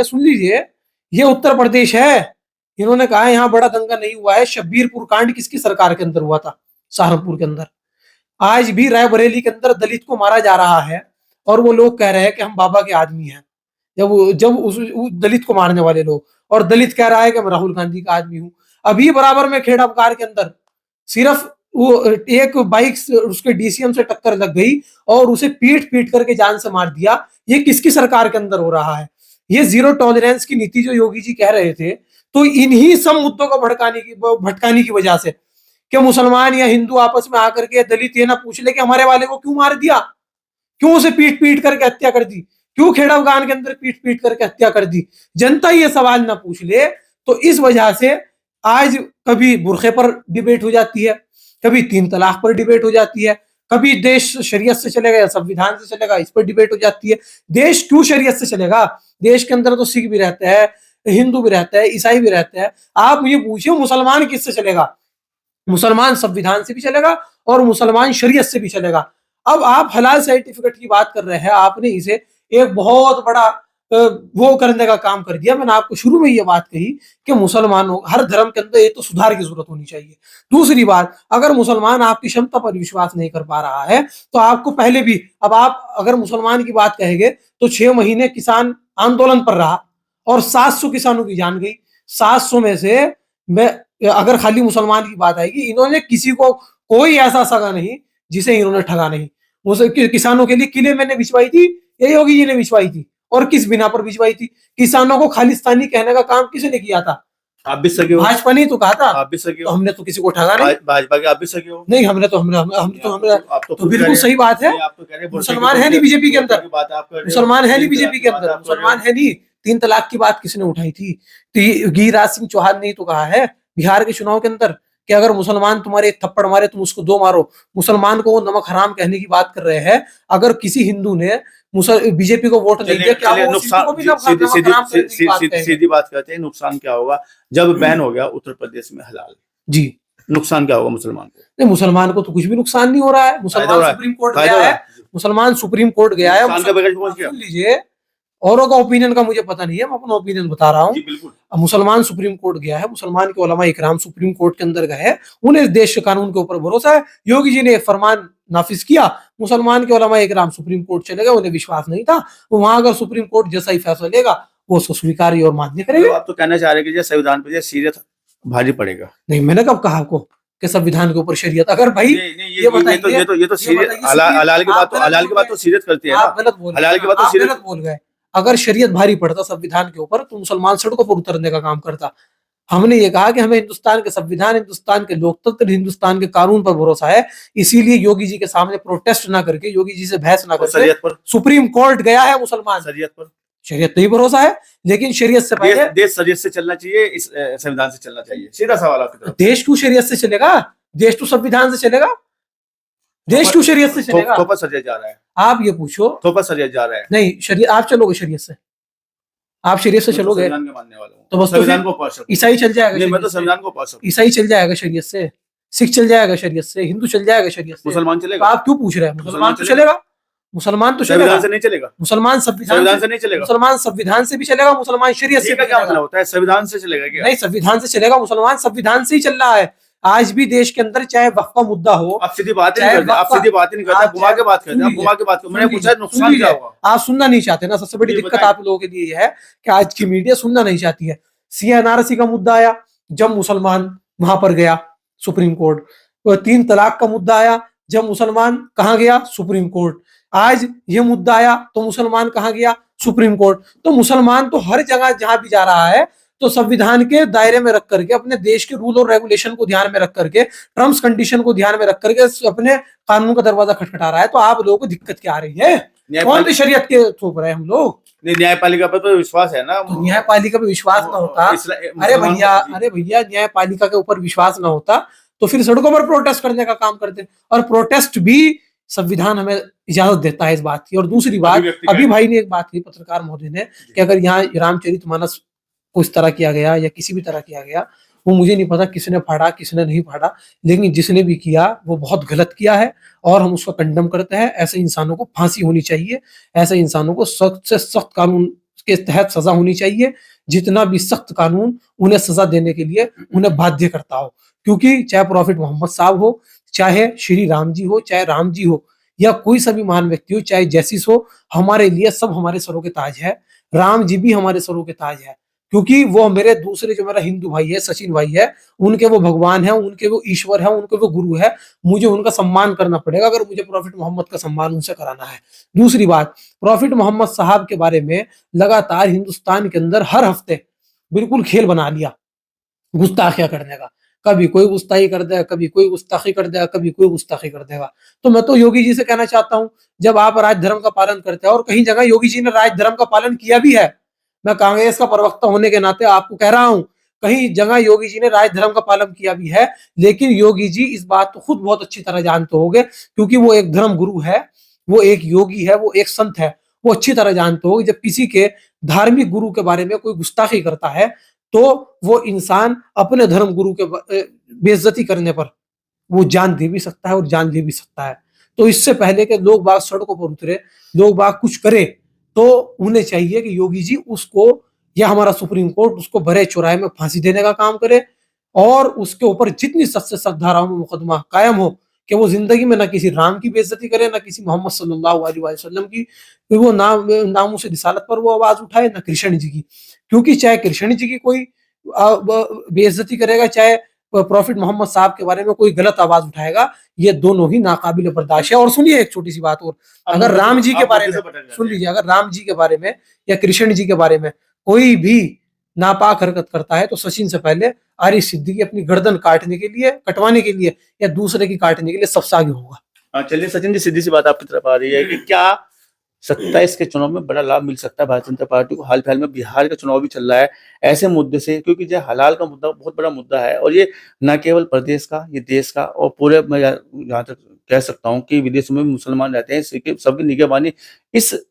सुन लीजिए, ये उत्तर प्रदेश है। इन्होंने कहा यहाँ बड़ा दंगा नहीं हुआ है। शब्बीरपुर कांड किसकी सरकार के अंदर हुआ था? सहारनपुर के अंदर। आज भी रायबरेली के अंदर दलित को मारा जा रहा है और वो लोग कह रहे हैं कि हम बाबा के आदमी हैं। जब उस दलित को मारने वाले लोग, और दलित कह रहा है कि मैं राहुल गांधी का आदमी हूं। अभी बराबर में खेड़ा बकार के अंदर सिर्फ वो एक बाइक उसके डीसीएम से टक्कर लग गई और उसे पीट पीट करके जान से मार दिया। ये किसकी सरकार के अंदर हो रहा है? ये जीरो टॉलरेंस की नीति जो योगी जी कह रहे थे, तो इन्हीं सब मुद्दों को भटकाने की वजह से कि मुसलमान या हिंदू आपस में आकर के दलित ये ना पूछ ले कि हमारे वाले को क्यों मार दिया, क्यों उसे पीट पीट करके हत्या कर दी, क्यों खेड़ा अफगान के अंदर पीट पीट करके हत्या कर दी, जनता ये सवाल ना पूछ ले। तो इस वजह से आज कभी बुरखे पर डिबेट हो जाती है, कभी 3 तलाक पर डिबेट हो जाती है, कभी देश शरीयत से चलेगा या संविधान से चलेगा, इस पर डिबेट हो जाती है। देश क्यों शरीयत से चलेगा? देश के अंदर तो सिख भी रहते हैं, हिंदू भी रहता है, ईसाई भी रहते हैं। आप मुझे पूछिए मुसलमान किससे चलेगा? मुसलमान संविधान से भी चलेगा और मुसलमान शरीयत से भी चलेगा। अब आप हलाल सर्टिफिकेट की बात कर रहे हैं, आपने इसे एक बहुत बड़ा वो करने का काम कर दिया। मैंने आपको शुरू में ये बात कही कि मुसलमानों हर धर्म के अंदर ये तो सुधार की जरूरत होनी चाहिए। दूसरी बात, अगर मुसलमान आपकी क्षमता पर विश्वास नहीं कर पा रहा है तो आपको पहले भी, अब आप अगर मुसलमान की बात कहेंगे तो 6 महीने किसान आंदोलन पर रहा और 700 किसानों की जान गई। 700 में से मैं अगर खाली मुसलमान की बात आएगी, इन्होंने किसी को कोई ऐसा सगा नहीं जिसे इन्होंने ठगा नहीं। किसानों के लिए किले मैंने बिछवाई थी, ये योगी जी ने बिछवाई थी, और किस बिना पर बिछवाई थी? किसानों को खालिस्तानी कहने का काम किसने किया था? आप भी सगे हो, भाजपा ने तो कहा था। आप भी सगे तो हो, हमने तो किसी को ठगा नहीं। भाजपा के आप भी सगे हो। नहीं, हमने तो बिल्कुल सही बात है। आप तो कह रहे हैं मुसलमान है नहीं बीजेपी के अंदर, मुसलमान है नहीं तीन बीजेपी के तलाक की अंदर, बात आप कर रहे हो। मुसलमान है नहीं। 3 तलाक की बात किसने उठाई थी? तो गिरिराज सिंह चौहान ने तो कहा है बिहार के चुनाव के अंदर कि अगर मुसलमान तुम्हारे एक थप्पड़ मारे तुम उसको 2 मारो। मुसलमान को वो नमक हराम कहने की बात कर रहे हैं। अगर किसी हिंदू ने बीजेपी को वोट नहीं दिया, क्या वो नुकसान, को भी नमक हराम करने की बात कहेंगे? सीधी बात करते हैं, नुकसान क्या होगा जब बैन हो गया उत्तर प्रदेश में हलाल? जी, नुकसान क्या होगा मुसलमान को? नहीं, मुसलमान को तो कुछ भी नुकसान नहीं हो रहा है। मुसलमान सुप्रीम कोर्ट गया है, मुसलमान सुप्रीम कोर्ट गया है। सुन लीजिए, औरों का ओपिनियन का मुझे पता नहीं है, मैं अपना ओपिनियन बता रहा हूँ। मुसलमान सुप्रीम कोर्ट गया है, मुसलमान के उलमा इकराम सुप्रीम कोर्ट के अंदर गए, उन्हें देश के कानून के ऊपर भरोसा है। योगी जी ने एक फरमान नाफिज किया, मुसलमान के उलमा इकराम सुप्रीम कोर्ट चले गए, उन्हें विश्वास नहीं था। वहां अगर सुप्रीम कोर्ट जैसा ही फैसला लेगा वो उसको स्वीकार और मान्य करेंगे। आप तो कहना चाह रहे हैं कि संविधान पे शरीयत भारी पड़ेगा? नहीं, मैंने कब कहा आपको कि संविधान के ऊपर शरीयत? अगर भाई ये तो हलाल की बात तो शरीयत करती है ना। आप गलत बोल हलाल की बात तो आप गलत बोल गए। अगर शरीयत भारी पड़ता संविधान के ऊपर तो मुसलमान सड़कों पर उतरने का काम करता। हमने ये कहा कि हमें हिंदुस्तान के संविधान, हिंदुस्तान के लोकतंत्र, हिंदुस्तान के कानून पर भरोसा है। इसीलिए योगी जी के सामने प्रोटेस्ट ना करके, योगी जी से बहस ना करके सुप्रीम कोर्ट गया है मुसलमान। शरीयत नहीं भरोसा है, लेकिन शरीयत से पहले देश शरीयत से चलना चाहिए, इस संविधान से चलना चाहिए। सीधा सवाल आपकी तरफ। देश क्यों शरीयत से चलेगा? देश तो संविधान से चलेगा। देश क्यों शरीयत से चलेगा? थोपा शरीयत जा रहा है। आप ये पूछो, थोपा शरीयत जा रहा है। नहीं, शरीयत आप चलोगे शरीयत से? आप शरीयत से चलोगे तो बस संविधान को पास ईसाई चल जाएगा। मैं तो संविधान को पास ईसाई चल जाएगा शरीयत से, सिख चल जाएगा शरीयत से, हिंदू चल जाएगा शरीयत से, मुसलमान चलेगा? आप क्यों पूछ रहे हैं? मुसलमान तो चलेगा, मुसलमान तो संविधान से नहीं चलेगा, मुसलमान संविधान से नहीं चलेगा, मुसलमान संविधान से भी चलेगा, मुसलमान शरीयत से। क्या मतलब होता है? संविधान से चलेगा क्या? नहीं, संविधान से चलेगा, मुसलमान संविधान से ही चल रहा है। आज भी देश के अंदर चाहे वक्फ का मुद्दा हो, आप सीधी बात नहीं करते, आप सीधी बात नहीं करते, घुमा के बात करते हैं, घुमा के बात करते हैं। मैंने पूछा नुकसान क्या होगा? आप सुनना नहीं चाहते ना। सबसे बड़ी दिक्कत आप लोगों के लिए यह है कि आज की मीडिया सुनना नहीं चाहती है। CNRC का मुद्दा आया जब मुसलमान वहां पर गया सुप्रीम कोर्ट। 3 तलाक का मुद्दा आया जब मुसलमान कहाँ गया? Supreme court. आज ये मुद्दा आया तो मुसलमान कहाँ गया? Supreme court. तो मुसलमान तो हर जगह जहां भी जा रहा है तो संविधान के दायरे में रख करके, अपने देश के रूल और रेगुलेशन को ध्यान में रख करके, टर्म्स कंडीशन को ध्यान में रख करके अपने कानून का दरवाजा खटखटा रहा है। तो आप लोगों को दिक्कत क्या आ रही है? कौन सी शरीयत के थोप रहे हैं हम लोग? नहीं, न्यायपालिका पर तो विश्वास है ना। तो न्यायपालिका पे विश्वास ना होता, अरे भैया न्यायपालिका के ऊपर विश्वास ना होता तो फिर सड़कों पर प्रोटेस्ट करने का काम करते। और प्रोटेस्ट भी संविधान हमें इजाजत देता है इस बात की। और दूसरी बात, अभी भाई ने एक बात की, पत्रकार महोदय ने, कि अगर यहाँ रामचरितमानस को इस तरह किया गया या किसी भी तरह किया गया, वो मुझे नहीं पता किसने फाड़ा किसने नहीं फाड़ा, लेकिन जिसने भी किया वो बहुत गलत किया है और हम उसका कंडम करते हैं। ऐसे इंसानों को फांसी होनी चाहिए, ऐसे इंसानों को सख्त से सख्त कानून के तहत सजा होनी चाहिए। जितना भी सख्त कानून उन्हें सजा देने के लिए उन्हें बाध्य करता हो, क्योंकि चाहे प्रॉफिट मोहम्मद साहब हो, चाहे श्री राम जी हो, चाहे राम जी हो, या कोई सा भी महान व्यक्ति हो, चाहे जैसिस हो, हमारे लिए सब हमारे सरों के ताज है। राम जी भी हमारे सरों के ताज है, क्योंकि वो मेरे दूसरे जो मेरा हिंदू भाई है, सचिन भाई है, उनके वो भगवान है, उनके वो ईश्वर है, उनके वो गुरु है। मुझे उनका सम्मान करना पड़ेगा अगर मुझे प्रॉफिट मोहम्मद का सम्मान उनसे कराना है। दूसरी बात, प्रॉफिट मोहम्मद साहब के बारे में लगातार हिंदुस्तान के अंदर हर हफ्ते बिल्कुल खेल बना लिया गुस्ताखियां करने का। कभी कोई गुस्ताखी कर देगा, कभी कोई गुस्ताखी कर देगा, कभी कोई गुस्ताखी कर देगा। तो मैं तो योगी जी से कहना चाहता हूं, जब आप राज धर्म का पालन करते हैं, और कहीं जगह योगी जी ने राज धर्म का पालन किया भी है, मैं कांग्रेस का प्रवक्ता होने के नाते आपको कह रहा हूं, कहीं जगह योगी जी ने राज धर्म का पालन किया भी है, लेकिन योगी जी इस बात को खुद बहुत अच्छी तरह जानते होंगे, क्योंकि वो एक धर्म गुरु है, वो एक योगी है, वो एक संत है। वो अच्छी तरह जानते होंगे जब किसी के धार्मिक गुरु के बारे में कोई गुस्ताखी करता है, तो वो इंसान अपने धर्म गुरु के बेइज्जती करने पर वो जान दे भी सकता है और जान ले भी सकता है। तो इससे पहले कि लोग बाग सड़कों पर उतरे, लोग बाग कुछ करे, तो उन्हें चाहिए कि योगी जी उसको, या हमारा सुप्रीम कोर्ट उसको भरे चौराहे में फांसी देने का काम करे, और उसके ऊपर जितनी सख्त से सख्त धाराओं में मुकदमा कायम हो, कि वो जिंदगी में ना किसी राम की बेइज्जती करे, ना किसी मोहम्मद सल्लल्लाहु अलैहि वसल्लम की, वो नामों से रिसालत पर वो आवाज उठाए, ना कृष्ण जी की। क्योंकि चाहे कृष्ण जी की कोई बेइज्जती करेगा, चाहे प्रॉफिट मोहम्मद साहब के बारे में कोई गलत आवाज उठाएगा, ये दोनों ही नाकाबिल बर्दाश्त है। और सुनिए एक छोटी सी बात और, अगर राम जी के बारे में, सुन लीजिए, अगर राम जी के बारे में या कृष्ण जी के बारे में कोई भी नापाक हरकत करता है, तो सचिन से पहले आरिफ सिद्दीकी अपनी गर्दन काटने के लिए, कटवाने के लिए, या दूसरे की काटने के लिए सबसे आगे होगा। चलिए सचिन जी, सीधी सी बात आपकी तरफ आ रही है कि क्या 27 के चुनाव में बड़ा लाभ मिल सकता है भारतीय जनता पार्टी को? हाल फिलहाल में बिहार का चुनाव भी चल रहा है ऐसे मुद्दे से, क्योंकि जो हलाल का मुद्दा बहुत बड़ा मुद्दा है, और ये न केवल प्रदेश का, ये देश का, और पूरे मैं जहाँ तक कह सकता हूँ कि विदेशों में भी मुसलमान रहते हैं, सबकी निगहबानी इस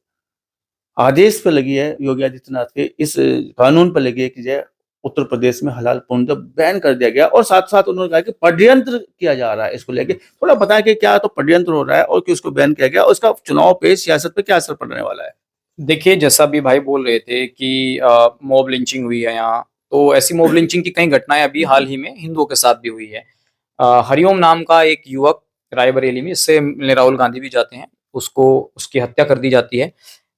आदेश पे लगी है, योगी आदित्यनाथ के इस कानून पर लगी है कि जो उत्तर प्रदेश में हलाल पूर्णतः बैन कर दिया गया। और साथ साथ उन्होंने कहा कि षड्यंत्र किया जा रहा है इसको लेके। थोड़ा बताएं कि क्या तो षड्यंत्र हो रहा है और क्यों इसको बैन किया गया, और इसका चुनाव पे, सियासत पे क्या असर पड़ने वाला है? देखिए, जैसा भी भाई बोल रहे थे कि मॉब लिंचिंग हुई है यहाँ, तो ऐसी मॉब लिंचिंग की कई घटनाएं अभी हाल ही में हिंदुओं के साथ भी हुई है। हरिओम नाम का एक युवक रायबरेली में, इससे मिलने राहुल गांधी भी जाते हैं, उसको, उसकी हत्या कर दी जाती है।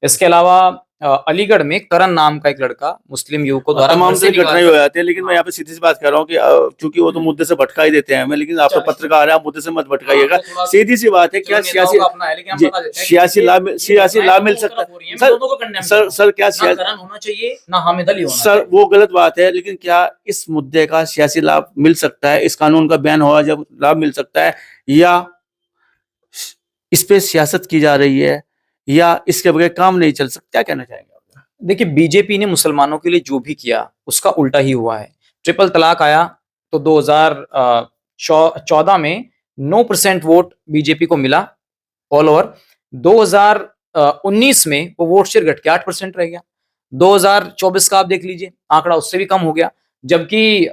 इसके अलावा अलीगढ़ में करण नाम का एक लड़का मुस्लिम युवकों द्वारा तमाम घर से से घटनाएं निकाल हो जाती है, लेकिन मैं यहाँ पे सीधी सी बात कर रहा हूँ कि चूंकि वो तो मुद्दे से भटका ही देते हैं हमें, लेकिन आप तो चलिए। पत्रकार हैं, आप मुद्दे से मत भटकाइएगा। हाँ, तो थोड़ा- सीधी सी बात है, क्या चलो, नेताओं सियासी का अपना है, लेकिन हम जी, बता देते हैं कि सियासी देखिए, लाभ, ये सियासी घटनाएं लाभ मिल दोनों सकता तरफ हो रही हैं, है। मैं दोनों को condemn सर करता हूं। सर क्या ना करण होना चाहिए, ना हामिद अली होना सर चाहिए। वो गलत बात है, लेकिन क्या इस मुद्दे का सियासी लाभ मिल सकता है? इस कानून का बैन हुआ जब लाभ मिल सकता है, या इस पे सियासत की जा रही है, या इसके बगैर काम नहीं चल सकता? क्या कहना चाहेंगे आप? देखिए, बीजेपी ने मुसलमानों के लिए जो भी किया उसका उल्टा ही हुआ है। ट्रिपल तलाक आया तो 2014 में 9% वोट बीजेपी को मिला ऑल ओवर। 2019 में वो वोट शेयर घट के 8% रह गया। 2024 का आप देख लीजिए, आंकड़ा उससे भी कम हो गया, जबकि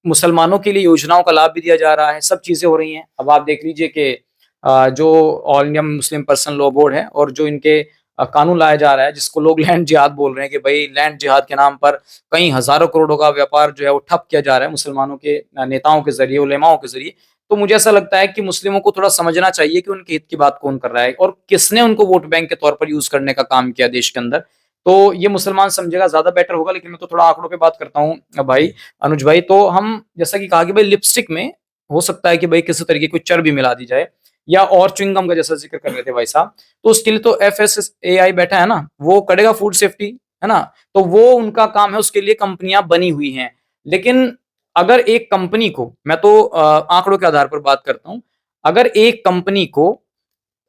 मुसलमानों के लिए योजनाओं का लाभ भी दिया जा रहा है, सब चीजें हो रही हैं। अब आप देख लीजिए कि जो all India Muslim person law board है, और जो इनके कानून लाया जा रहा है, जिसको लोग लैंड जिहाद बोल रहे हैं, कि भाई लैंड जिहाद के नाम पर कई हजारों करोड़ों का व्यापार जो है वो ठप किया जा रहा है मुसलमानों के नेताओं के जरिए, उलेमाओं के जरिए। तो मुझे ऐसा लगता है कि मुस्लिमों को थोड़ा समझना चाहिए कि उनके हित की बात कौन कर रहा है, और किसने उनको वोट बैंक के तौर पर यूज करने का काम किया देश के अंदर। तो ये मुसलमान समझेगा, ज्यादा बेटर होगा। लेकिन मैं तो थोड़ा आंकड़ों पे बात करता हूँ भाई अनुज भाई। तो हम जैसा कि कहा कि भाई लिपस्टिक में हो सकता है कि भाई किसी तरीके कोई चर्बी मिला दी जाए, या और च्युइंगम का जैसा जिक्र कर रहे थे भाई साहब, तो उसके लिए तो FSSAI बैठा है ना, वो करेगा, फूड सेफ्टी है ना, तो वो उनका काम है, उसके लिए कंपनियां बनी हुई हैं। लेकिन अगर एक कंपनी को, मैं तो आंकड़ों के आधार पर बात करता हूं, अगर एक कंपनी को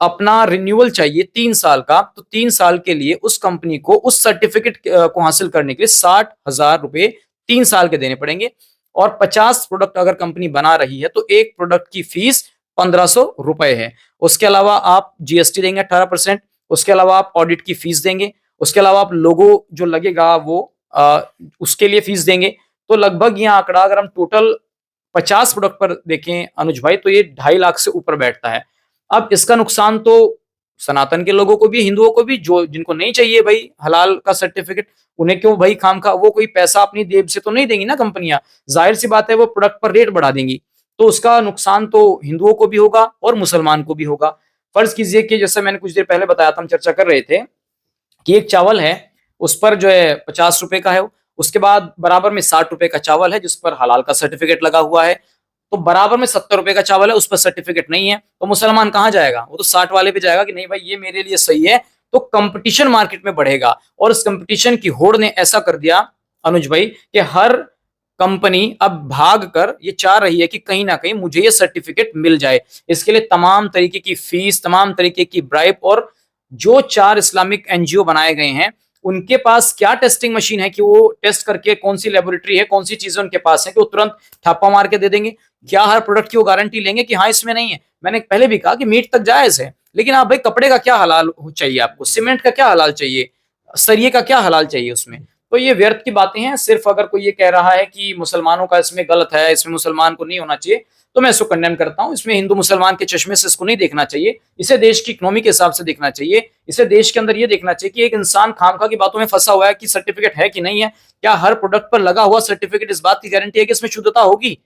अपना रिन्यूअल चाहिए 3 साल का, तो 3 साल के लिए उस कंपनी को उस सर्टिफिकेट को हासिल करने के लिए 60,000 रुपए 3 साल के देने पड़ेंगे। और 50 प्रोडक्ट अगर कंपनी बना रही है तो एक प्रोडक्ट की फीस 1500 रुपए है। उसके अलावा आप GST देंगे 18%, उसके अलावा आप ऑडिट की फीस देंगे, उसके अलावा आप लोगो जो लगेगा वो उसके लिए फीस देंगे। तो लगभग यह आंकड़ा अगर हम टोटल 50 प्रोडक्ट पर देखें अनुज भाई, तो ये 2.5 लाख से ऊपर बैठता है। अब इसका नुकसान तो सनातन के लोगों को भी, हिंदुओं को भी, जो जिनको नहीं चाहिए भाई हलाल का सर्टिफिकेट, उन्हें क्यों भाई खामखा, वो कोई पैसा अपनी जेब से तो नहीं देंगी ना कंपनियां, जाहिर सी बात है वो प्रोडक्ट पर रेट बढ़ा देंगी। तो उसका नुकसान तो हिंदुओं को भी होगा और मुसलमान को भी होगा। फर्ज कीजिए कि जैसे मैंने कुछ देर पहले बताया था, हम चर्चा कर रहे थे कि एक चावल है, उस पर जो है 50 रुपए का है, उसके बाद बराबर में 60 रुपए का चावल है जिस पर हलाल का सर्टिफिकेट लगा हुआ है, तो बराबर में 70 रुपए का चावल है उस पर सर्टिफिकेट नहीं है, तो मुसलमान कहाँ जाएगा? वो तो 60 वाले पे जाएगा कि नहीं भाई ये मेरे लिए सही है। तो कंपटीशन मार्केट में बढ़ेगा और इस कंपटीशन की होड़ ने ऐसा कर दिया अनुज भाई कि हर कंपनी अब भाग कर ये चाह रही है कि कहीं ना कहीं मुझे ये सर्टिफिकेट मिल जाए। इसके लिए तमाम तरीके की फीस, तमाम तरीके की ब्राइब, और जो 4 इस्लामिक एनजीओ बनाए गए हैं उनके पास क्या टेस्टिंग मशीन है कि वो टेस्ट करके कौन सी लेबोरेटरी है, कौन सी चीजें उनके पास है कि वो तुरंत ठप्पा मार के दे देंगे? क्या हर प्रोडक्ट की वो गारंटी लेंगे कि हाँ इसमें नहीं है? मैंने पहले भी कहा कि मीट तक जायज है, लेकिन आप भाई कपड़े का क्या हलाल चाहिए आपको, सीमेंट का क्या हलाल चाहिए, सरिये का क्या हलाल चाहिए उसमें? तो ये व्यर्थ की बातें हैं। सिर्फ अगर कोई ये कह रहा है कि मुसलमानों का इसमें गलत है, इसमें मुसलमान को नहीं होना चाहिए, तो मैं इसको कंडेम करता हूं। इसमें हिंदू मुसलमान के चश्मे से इसको नहीं देखना चाहिए, इसे देश की इकोनॉमी के हिसाब से देखना चाहिए। इसे देश के अंदर ये देखना चाहिए कि एक इंसान खामखा की बातों में फंसा हुआ है कि सर्टिफिकेट है कि नहीं है। क्या हर प्रोडक्ट पर लगा हुआ सर्टिफिकेट इस बात की गारंटी है कि इसमें शुद्धता होगी?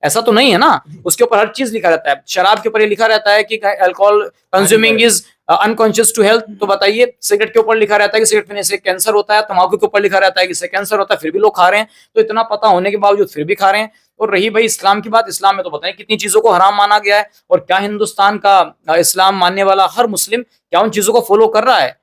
ऐसा तो नहीं है ना। उसके ऊपर हर चीज लिखा रहता है। शराब के ऊपर ये लिखा रहता है कि alcohol consuming is unconscious to health, तो बताइए। सिगरेट के ऊपर लिखा रहता है कि सिगरेट पीने से कैंसर होता है, तंबाकू के ऊपर लिखा रहता है कि इससे कैंसर होता है, फिर भी लोग खा रहे हैं। तो इतना पता होने के बावजूद फिर भी खा रहे हैं। और रही भाई इस्लाम की बात, इस्लाम में तो बताएं कितनी चीजों को हराम माना गया है, और क्या हिंदुस्तान का इस्लाम मानने वाला हर मुस्लिम क्या उन चीजों को फॉलो कर रहा है?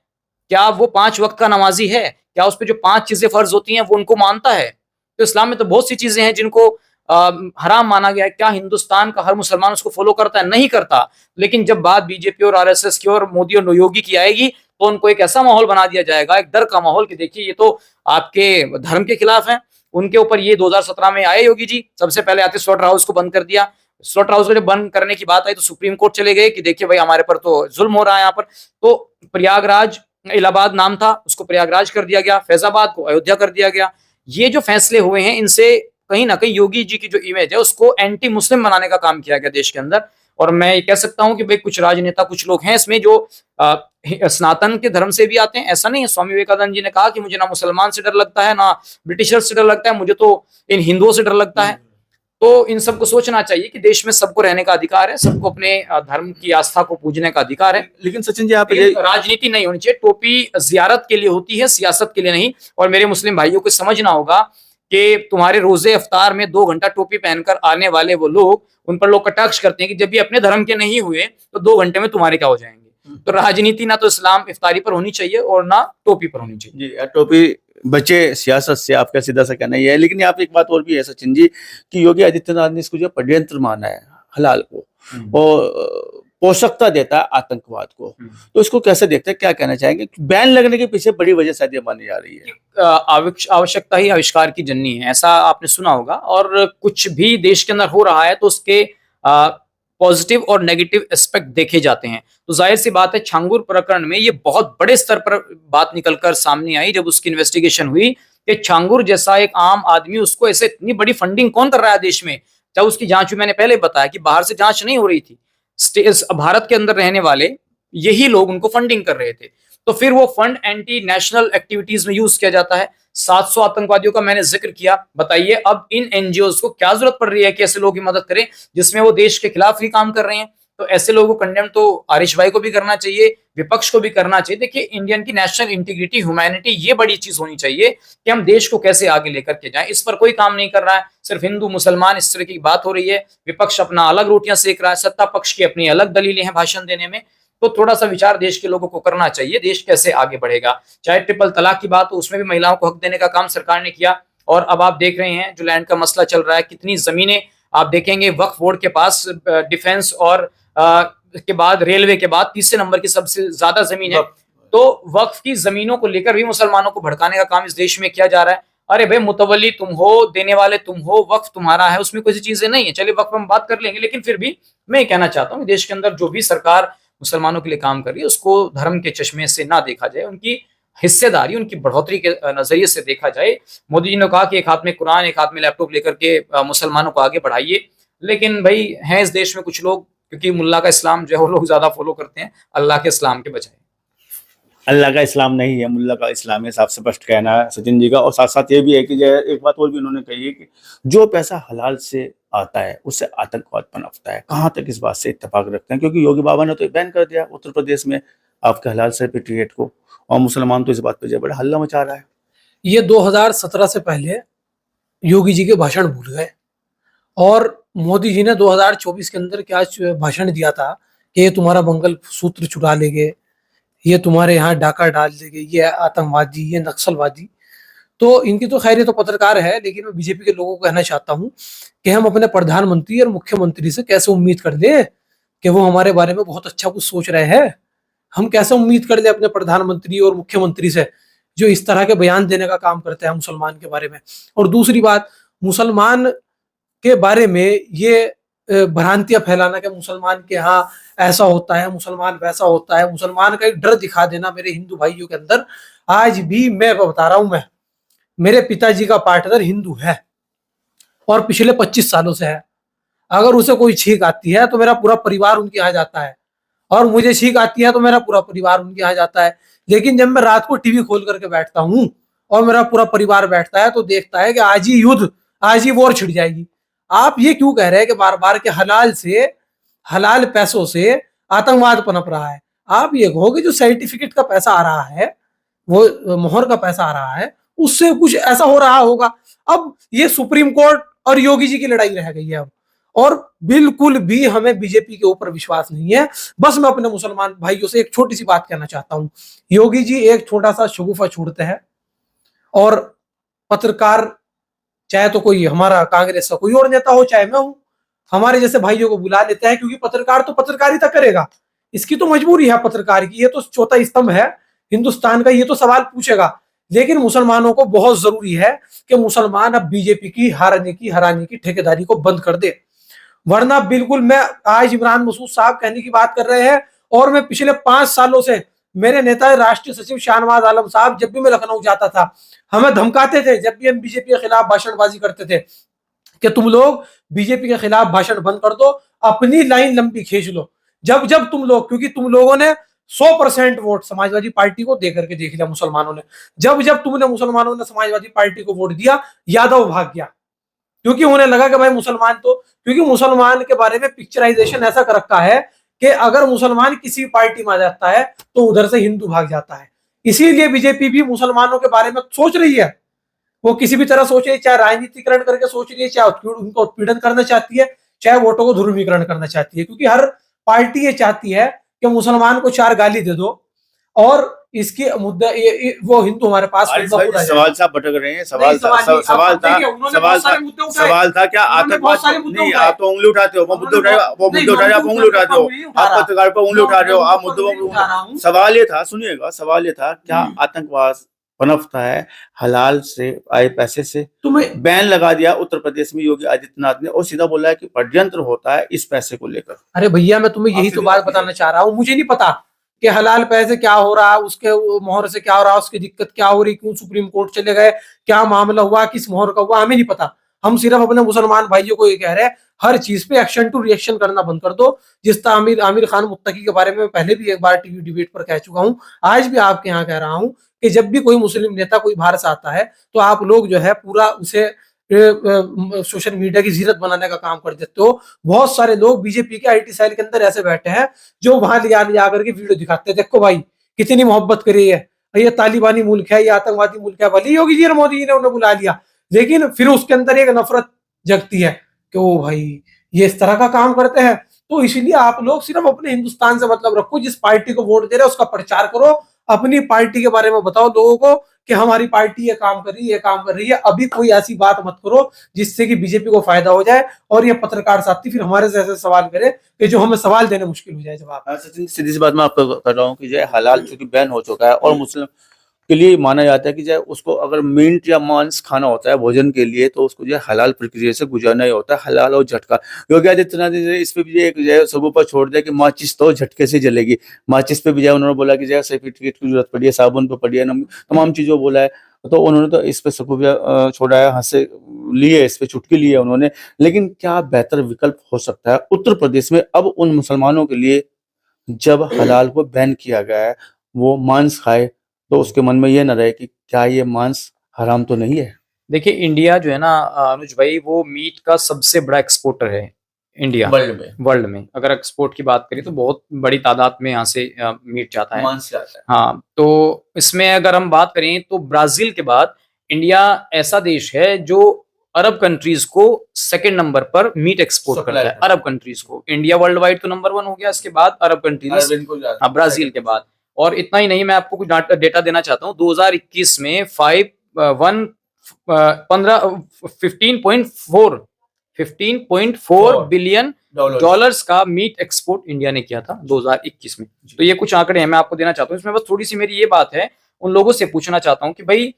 क्या वो 5 वक्त का नमाजी है? क्या उस पर जो 5 चीजें फर्ज होती हैं वो उनको मानता है? तो इस्लाम में तो बहुत सी चीजें हैं जिनको हराम माना गया है। क्या हिंदुस्तान का हर मुसलमान उसको फॉलो करता है? नहीं करता। लेकिन जब बात बीजेपी और आरएसएस की और मोदी और योगी की आएगी तो उनको एक ऐसा माहौल बना दिया जाएगा, एक डर का माहौल, कि देखिए ये तो आपके धर्म के खिलाफ है। उनके ऊपर ये 2017 में आए योगी जी, सबसे पहले आते स्लॉटर हाउस को बंद कर दिया। स्लॉटर हाउस को जब बंद करने की बात आई तो सुप्रीम कोर्ट चले गए कि देखिए भाई हमारे पर तो जुल्म हो रहा है यहाँ पर। तो प्रयागराज, इलाहाबाद नाम था, उसको प्रयागराज कर दिया गया। फैजाबाद को अयोध्या कर दिया गया। ये जो फैसले हुए हैं इनसे कहीं ना कहीं योगी जी की जो इमेज है उसको एंटी मुस्लिम बनाने का काम किया गया देश के अंदर। और मैं ये कह सकता हूं कि भाई कुछ राजनेता, कुछ लोग हैं इसमें जो सनातन के धर्म से भी आते हैं। ऐसा नहीं है। स्वामी विवेकानंद जी ने कहा कि मुझे ना मुसलमान से डर लगता है, ना ब्रिटिशर्स से डर लगता है, मुझे तो इन हिंदुओं से डर लगता है। तो इन सबको सोचना चाहिए कि देश में सबको रहने का अधिकार है, सबको अपने धर्म की आस्था को पूजने का अधिकार है। लेकिन सचिन जी, आप राजनीति नहीं होनी चाहिए। टोपी जियारत के लिए होती है, सियासत के लिए नहीं। और मेरे मुस्लिम भाइयों को समझना होगा कि तुम्हारे रोजे अफ्तार में 2 घंटा टोपी पहनकर आने वाले वो लोग, उन पर लोग कटाक्ष करते हैं कि जब भी अपने धर्म के नहीं हुए तो 2 घंटे में तुम्हारे क्या हो जाएंगे। तो राजनीति ना तो इस्लाम इफ्तारी पर होनी चाहिए और ना टोपी पर होनी चाहिए। जी, टोपी बचे सियासत से, आपका सीधा सा कहना ही है। लेकिन यहाँ पे एक बात और भी है सचिन जी, कि योगी आदित्यनाथ ने इसको जो षड्यंत्र माना है हलाल को, और पोषकता देता है आतंकवाद को। तो इसको कैसे देखते हैं, क्या कहना चाहेंगे? बैन लगने के पीछे बड़ी वजह शायद ये मानी जा रही है। आवश्यकता ही आविष्कार की जननी है, ऐसा आपने सुना होगा। और कुछ भी देश के अंदर हो रहा है तो उसके पॉजिटिव और नेगेटिव एस्पेक्ट देखे जाते हैं। तो जाहिर सी बात है छांगुर प्रकरण में ये बहुत बड़े स्तर पर बात निकलकर सामने आई जब उसकी इन्वेस्टिगेशन हुई कि छांगुर जैसा एक आम आदमी, उसको ऐसे इतनी बड़ी फंडिंग कौन कर रहा है देश में। जब उसकी जांच हुई, मैंने पहले बताया कि बाहर से जांच नहीं हो रही थी, भारत के अंदर रहने वाले यही लोग उनको फंडिंग कर रहे थे। तो फिर वो फंड एंटी नेशनल एक्टिविटीज में यूज किया जाता है। 700 आतंकवादियों का मैंने जिक्र किया। बताइए अब इन एनजीओ को क्या जरूरत पड़ रही है कि ऐसे लोगों की मदद करें जिसमें वो देश के खिलाफ ही काम कर रहे हैं। तो ऐसे लोगों को कंडेम तो आरिश भाई को भी करना चाहिए, विपक्ष को भी करना चाहिए। देखिए इंडियन की नेशनल इंटीग्रिटी, ह्यूमैनिटी, ये बड़ी चीज होनी चाहिए कि हम देश को कैसे आगे लेकर के जाएं। इस पर कोई काम नहीं कर रहा है। सिर्फ हिंदू मुसलमान इस तरह की बात हो रही है। विपक्ष अपना अलग रोटियां सेक रहा है, सत्ता पक्ष की अपनी अलग दलीलें हैं भाषण देने में। तो थोड़ा सा विचार देश के लोगों को करना चाहिए, देश कैसे आगे बढ़ेगा। चाहे ट्रिपल तलाक की बात हो, उसमें भी महिलाओं को हक देने का काम सरकार ने किया। और अब आप देख रहे हैं जो लैंड का मसला चल रहा है, कितनी जमीनें आप देखेंगे वक्फ बोर्ड के पास, डिफेंस और के बाद रेलवे के बाद तीसरे नंबर की सबसे ज्यादा जमीन है। तो वक्फ की जमीनों को लेकर भी मुसलमानों को भड़काने का काम इस देश में किया जा रहा है। अरे भाई मुतवल्ली तुम हो, देने वाले तुम हो, वक्फ तुम्हारा है, उसमें कोई चीजें नहीं है। चलिए वक्फ हम बात कर लेंगे, लेकिन फिर भी मैं ये कहना चाहता हूँ देश के अंदर जो भी सरकार मुसलमानों के लिए काम कर रही है उसको धर्म के चश्मे से ना देखा जाए, उनकी हिस्सेदारी, उनकी बढ़ोतरी के नजरिए से देखा जाए। मोदी जी ने कहा कि एक हाथ में कुरान, एक हाथ में लैपटॉप लेकर के मुसलमानों को आगे बढ़ाइए। लेकिन भाई हैं इस देश में कुछ लोग, क्योंकि मुल्ला का इस्लाम जो है वो लोग ज्यादा फॉलो करते हैं अल्लाह के इस्लाम के बजाय। अल्लाह का इस्लाम नहीं है, मुल्ला का इस्लाम है, साफ स्पष्ट कहना है सचिन जी का। और साथ साथ ये भी है कि एक बात और भी उन्होंने कही है कि जो पैसा हलाल से आता है उससे आतंकवाद पनपता है। कहाँ तक इस बात से इत्तेफाक रखते हैं? क्योंकि योगी बाबा ने तो बैन कर दिया उत्तर प्रदेश में आपके हलाल सर्टिफिकेट को, और मुसलमान तो इस बात पर जो बड़ा हल्ला मचा रहा है। ये 2017 से पहले योगी जी के भाषण भूल गए और मोदी जी ने 2024 के अंदर क्या भाषण दिया था कि ये तुम्हारा मंगल सूत्र चुरा लेंगे, ये तुम्हारे यहाँ डाका डाल देंगे, ये आतंकवादी, ये नक्सलवादी। तो इनकी तो खैर ये तो पत्रकार है, लेकिन मैं बीजेपी के लोगों को कहना चाहता हूँ कि हम अपने प्रधानमंत्री और मुख्यमंत्री से कैसे उम्मीद कर लें कि वो हमारे बारे में बहुत अच्छा कुछ सोच रहे हैं। हम कैसे उम्मीद कर ले अपने प्रधानमंत्री और मुख्यमंत्री से जो इस तरह के बयान देने का काम करते हैं मुसलमान के बारे में। और दूसरी बात, मुसलमान के बारे में ये भ्रांतियां फैलाना कि मुसलमान के यहाँ ऐसा होता है, मुसलमान वैसा होता है, मुसलमान का एक डर दिखा देना मेरे हिंदू भाइयों के अंदर। आज भी मैं बता रहा हूं, मैं मेरे पिताजी का पार्टनर हिंदू है और पिछले 25 सालों से है। अगर उसे कोई छींक आती है तो मेरा पूरा परिवार उनके यहाँ जाता है, और मुझे छींक आती है तो मेरा पूरा परिवार उनके यहाँ जाता है। लेकिन जब मैं रात को टीवी खोल करके बैठता हूँ और मेरा पूरा परिवार बैठता है तो देखता है कि आज ही युद्ध, आज ही वॉर छिड़ जाएगी। आप ये क्यों कह रहे हैं कि बार बार के हलाल से, हलाल पैसों से आतंकवाद पनप रहा है? आप ये कहो कि जो सर्टिफिकेट का पैसा आ रहा है, वो मोहर का पैसा आ रहा है, उससे कुछ ऐसा हो रहा होगा। अब ये सुप्रीम कोर्ट और योगी जी की लड़ाई रह गई है अब, और बिल्कुल भी हमें बीजेपी के ऊपर विश्वास नहीं है। बस मैं अपने मुसलमान भाइयों से एक छोटी सी बात कहना चाहता हूं, योगी जी एक छोटा सा शगुफा छोड़ते हैं और पत्रकार, चाहे तो कोई हमारा कांग्रेस का कोई और नेता हो, चाहे मैं हूं, हमारे जैसे भाइयों को बुला लेते हैं, क्योंकि पत्रकार तो पत्रकारिता करेगा, इसकी तो मजबूरी है पत्रकार की, ये तो चौथा स्तंभ है हिंदुस्तान का, ये तो सवाल पूछेगा। लेकिन मुसलमानों को बहुत जरूरी है कि मुसलमान अब बीजेपी की हराने की ठेकेदारी को बंद कर दे, वरना बिल्कुल मैं, आज इमरान मसूद साहब कहने की बात कर रहे हैं, और मैं पिछले 5 सालों से, मेरे नेता राष्ट्रीय सचिव शाहनवाज आलम साहब जब भी मैं लखनऊ जाता था हमें धमकाते थे, जब भी हम बीजेपी के खिलाफ भाषणबाजी करते थे, कि तुम लोग बीजेपी के खिलाफ भाषण बंद कर दो, अपनी लाइन लंबी खींच लो। जब जब तुम लोग, क्योंकि तुम लोगों ने 100% वोट समाजवादी पार्टी को दे करके देख लिया मुसलमानों ने, जब जब तुमने मुसलमानों ने समाजवादी पार्टी को वोट दिया, यादव भाग गया, क्योंकि उन्हें लगा कि भाई मुसलमान तो, क्योंकि मुसलमान के बारे में पिक्चराइजेशन ऐसा कर रखा है कि अगर मुसलमान किसी पार्टी में आ जाता है तो उधर से हिंदू भाग जाता है। इसीलिए बीजेपी भी मुसलमानों के बारे में सोच रही है, वो किसी भी तरह सोच रही है, चाहे राजनीतिकरण करके सोच रही है, चाहे उनको उत्पीड़न करना चाहती है, चाहे वोटों को ध्रुवीकरण करना चाहती है, क्योंकि हर पार्टी ये चाहती है कि मुसलमान को 4 गाली दे दो और इसके मुद्दा वो हिंदू हमारे पास सवाल साहब भटक रहे हैं। सवाल था क्या आतंकवाद नहीं, आप तो उंगली उठाते हो, वो मुद्दे उठा रहे हो, आप उंगली उठाते हो, आप पत्रकार पर उंगली उठा रहे हो, आप मुद्दों। सवाल ये था, सुनिएगा, सवाल ये था, क्या आतंकवाद पनपता है हलाल से आए पैसे से? तुम्हें बैन लगा दिया उत्तर प्रदेश में योगी आदित्यनाथ ने, और सीधा बोला है कि षड्यंत्र होता है इस पैसे को लेकर। अरे भैया, मैं तुम्हें यही तो बात बताना चाह रहा हूँ, मुझे नहीं पता कि हलाल पैसे क्या हो रहा है, उसके मोहर से क्या हो रहा है, उसकी दिक्कत क्या हो रही, क्यों सुप्रीम कोर्ट चले गए, क्या मामला हुआ, किस मोहर का हुआ, हमें नहीं पता। हम सिर्फ अपने मुसलमान भाइयों को ये कह रहे हैं, हर चीज पे एक्शन टू रिएक्शन करना बंद कर दो। जिस तरह आमिर खान मुत्तकी के बारे में पहले भी एक बार टीवी डिबेट पर कह चुका हूँ, आज भी आपके यहाँ कह रहा हूँ कि जब भी कोई मुस्लिम नेता कोई बाहर से आता है तो आप लोग जो है पूरा उसे सोशल मीडिया की जीरत बनाने का काम कर देते हो। बहुत सारे लोग बीजेपी के आईटी सेल के अंदर ऐसे बैठे हैं जो वहां ले आकर के वीडियो दिखाते हैं, देखो भाई कितनी मोहब्बत करी है, ये तालिबानी मुल्क है, ये आतंकवादी मुल्क है, भले योगी जी और मोदी जी ने उन्हें बुला लिया, लेकिन फिर उसके अंदर एक नफरत जगती है कि ओ भाई ये इस तरह का काम करते हैं। तो इसलिए आप लोग सिर्फ अपने हिंदुस्तान से मतलब रखो, जिस पार्टी को वोट दे रहे हो उसका प्रचार करो, अपनी पार्टी के बारे में बताओ लोगों को कि हमारी पार्टी ये काम कर रही है, ये काम कर रही है। अभी कोई ऐसी बात मत करो जिससे कि बीजेपी को फायदा हो जाए और ये पत्रकार साथी फिर हमारे से ऐसे सवाल करे कि जो हमें सवाल देने मुश्किल हो जाए जवाब। सचिन, सीधी सी बात मैं आपको कर रहा हूँ कि जो हलाल चूंकि बैन हो चुका है और मुस्लिम के लिए माना जाता है कि जो उसको अगर मीट या मांस खाना होता है भोजन के लिए तो उसको जो हलाल प्रक्रिया से गुजारना ही होता है, हलाल और झटका। योगी आदित्यनाथ ने इस पे भी एक जो सगुफा छोड़ दिया कि माचिस तो झटके से जलेगी। माचिस पे भी जो उन्होंने बोला कि जो सर्टिफिकेट की जरूरत पड़ी है, साबुन पे पड़ी है, तमाम चीजों बोला है, तो उन्होंने तो इस पे सगुफा छोड़ा है, हाथ से लिए, इस पे चुटकी ली है उन्होंने। लेकिन क्या बेहतर विकल्प हो सकता है उत्तर प्रदेश में अब उन मुसलमानों के लिए जब हलाल को बैन किया गया है, वो मांस खाए तो उसके मन में ये ना रहे कि क्या ये मांस हराम तो नहीं है? देखिए, इंडिया जो है ना अनुज भाई, वो मीट का सबसे बड़ा एक्सपोर्टर है इंडिया वर्ल्ड में। अगर एक्सपोर्ट की बात करें तो बहुत बड़ी तादाद में यहाँ से मीट जाता है, मांस जाता है। हाँ, तो इसमें अगर हम बात करें तो ब्राजील के बाद इंडिया ऐसा देश है जो अरब कंट्रीज को सेकंड नंबर पर मीट एक्सपोर्ट करता है। अरब कंट्रीज को इंडिया वर्ल्ड वाइड तो नंबर 1 हो गया, इसके बाद अरब कंट्रीज, ब्राजील के बाद। और इतना ही नहीं, मैं आपको कुछ डेटा देना चाहता हूँ। 2021 में 15.4 बिलियन डॉलर्स का मीट एक्सपोर्ट इंडिया ने किया था 2021 में। तो ये कुछ आंकड़े हैं, मैं आपको देना चाहता हूँ। इसमें बस थोड़ी सी मेरी ये बात है, उन लोगों से पूछना चाहता हूँ कि भाई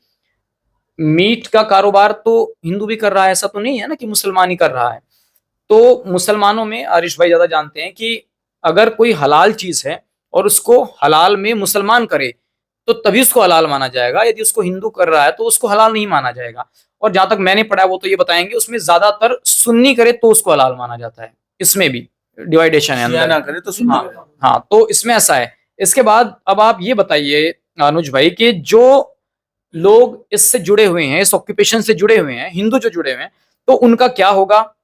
मीट का कारोबार तो हिंदू भी कर रहा है, ऐसा तो नहीं है ना कि मुसलमान ही कर रहा है। तो मुसलमानों में आरिश भाई ज्यादा जानते हैं कि अगर कोई हलाल चीज है और उसको हलाल में मुसलमान करे तो तभी उसको हलाल माना जाएगा। यदि उसको हिंदू कर रहा है तो उसको हलाल नहीं माना जाएगा। और जहां तक मैंने पढ़ा है वो तो ये बताएंगे, उसमें ज्यादातर सुन्नी करे तो उसको हलाल माना जाता है। इसमें भी डिवाइडेशन है अंदर। ना करे तो सुन्नी करे। हाँ, तो इसमें ऐसा है। इसके बाद अब आप ये बताइए अनुज भाई कि जो लोग इससे जुड़े हुए हैं, इस ऑक्यूपेशन से जुड़े हुए हैं, हिंदू जो जुड़े हुए हैं, तो उनका क्या होगा।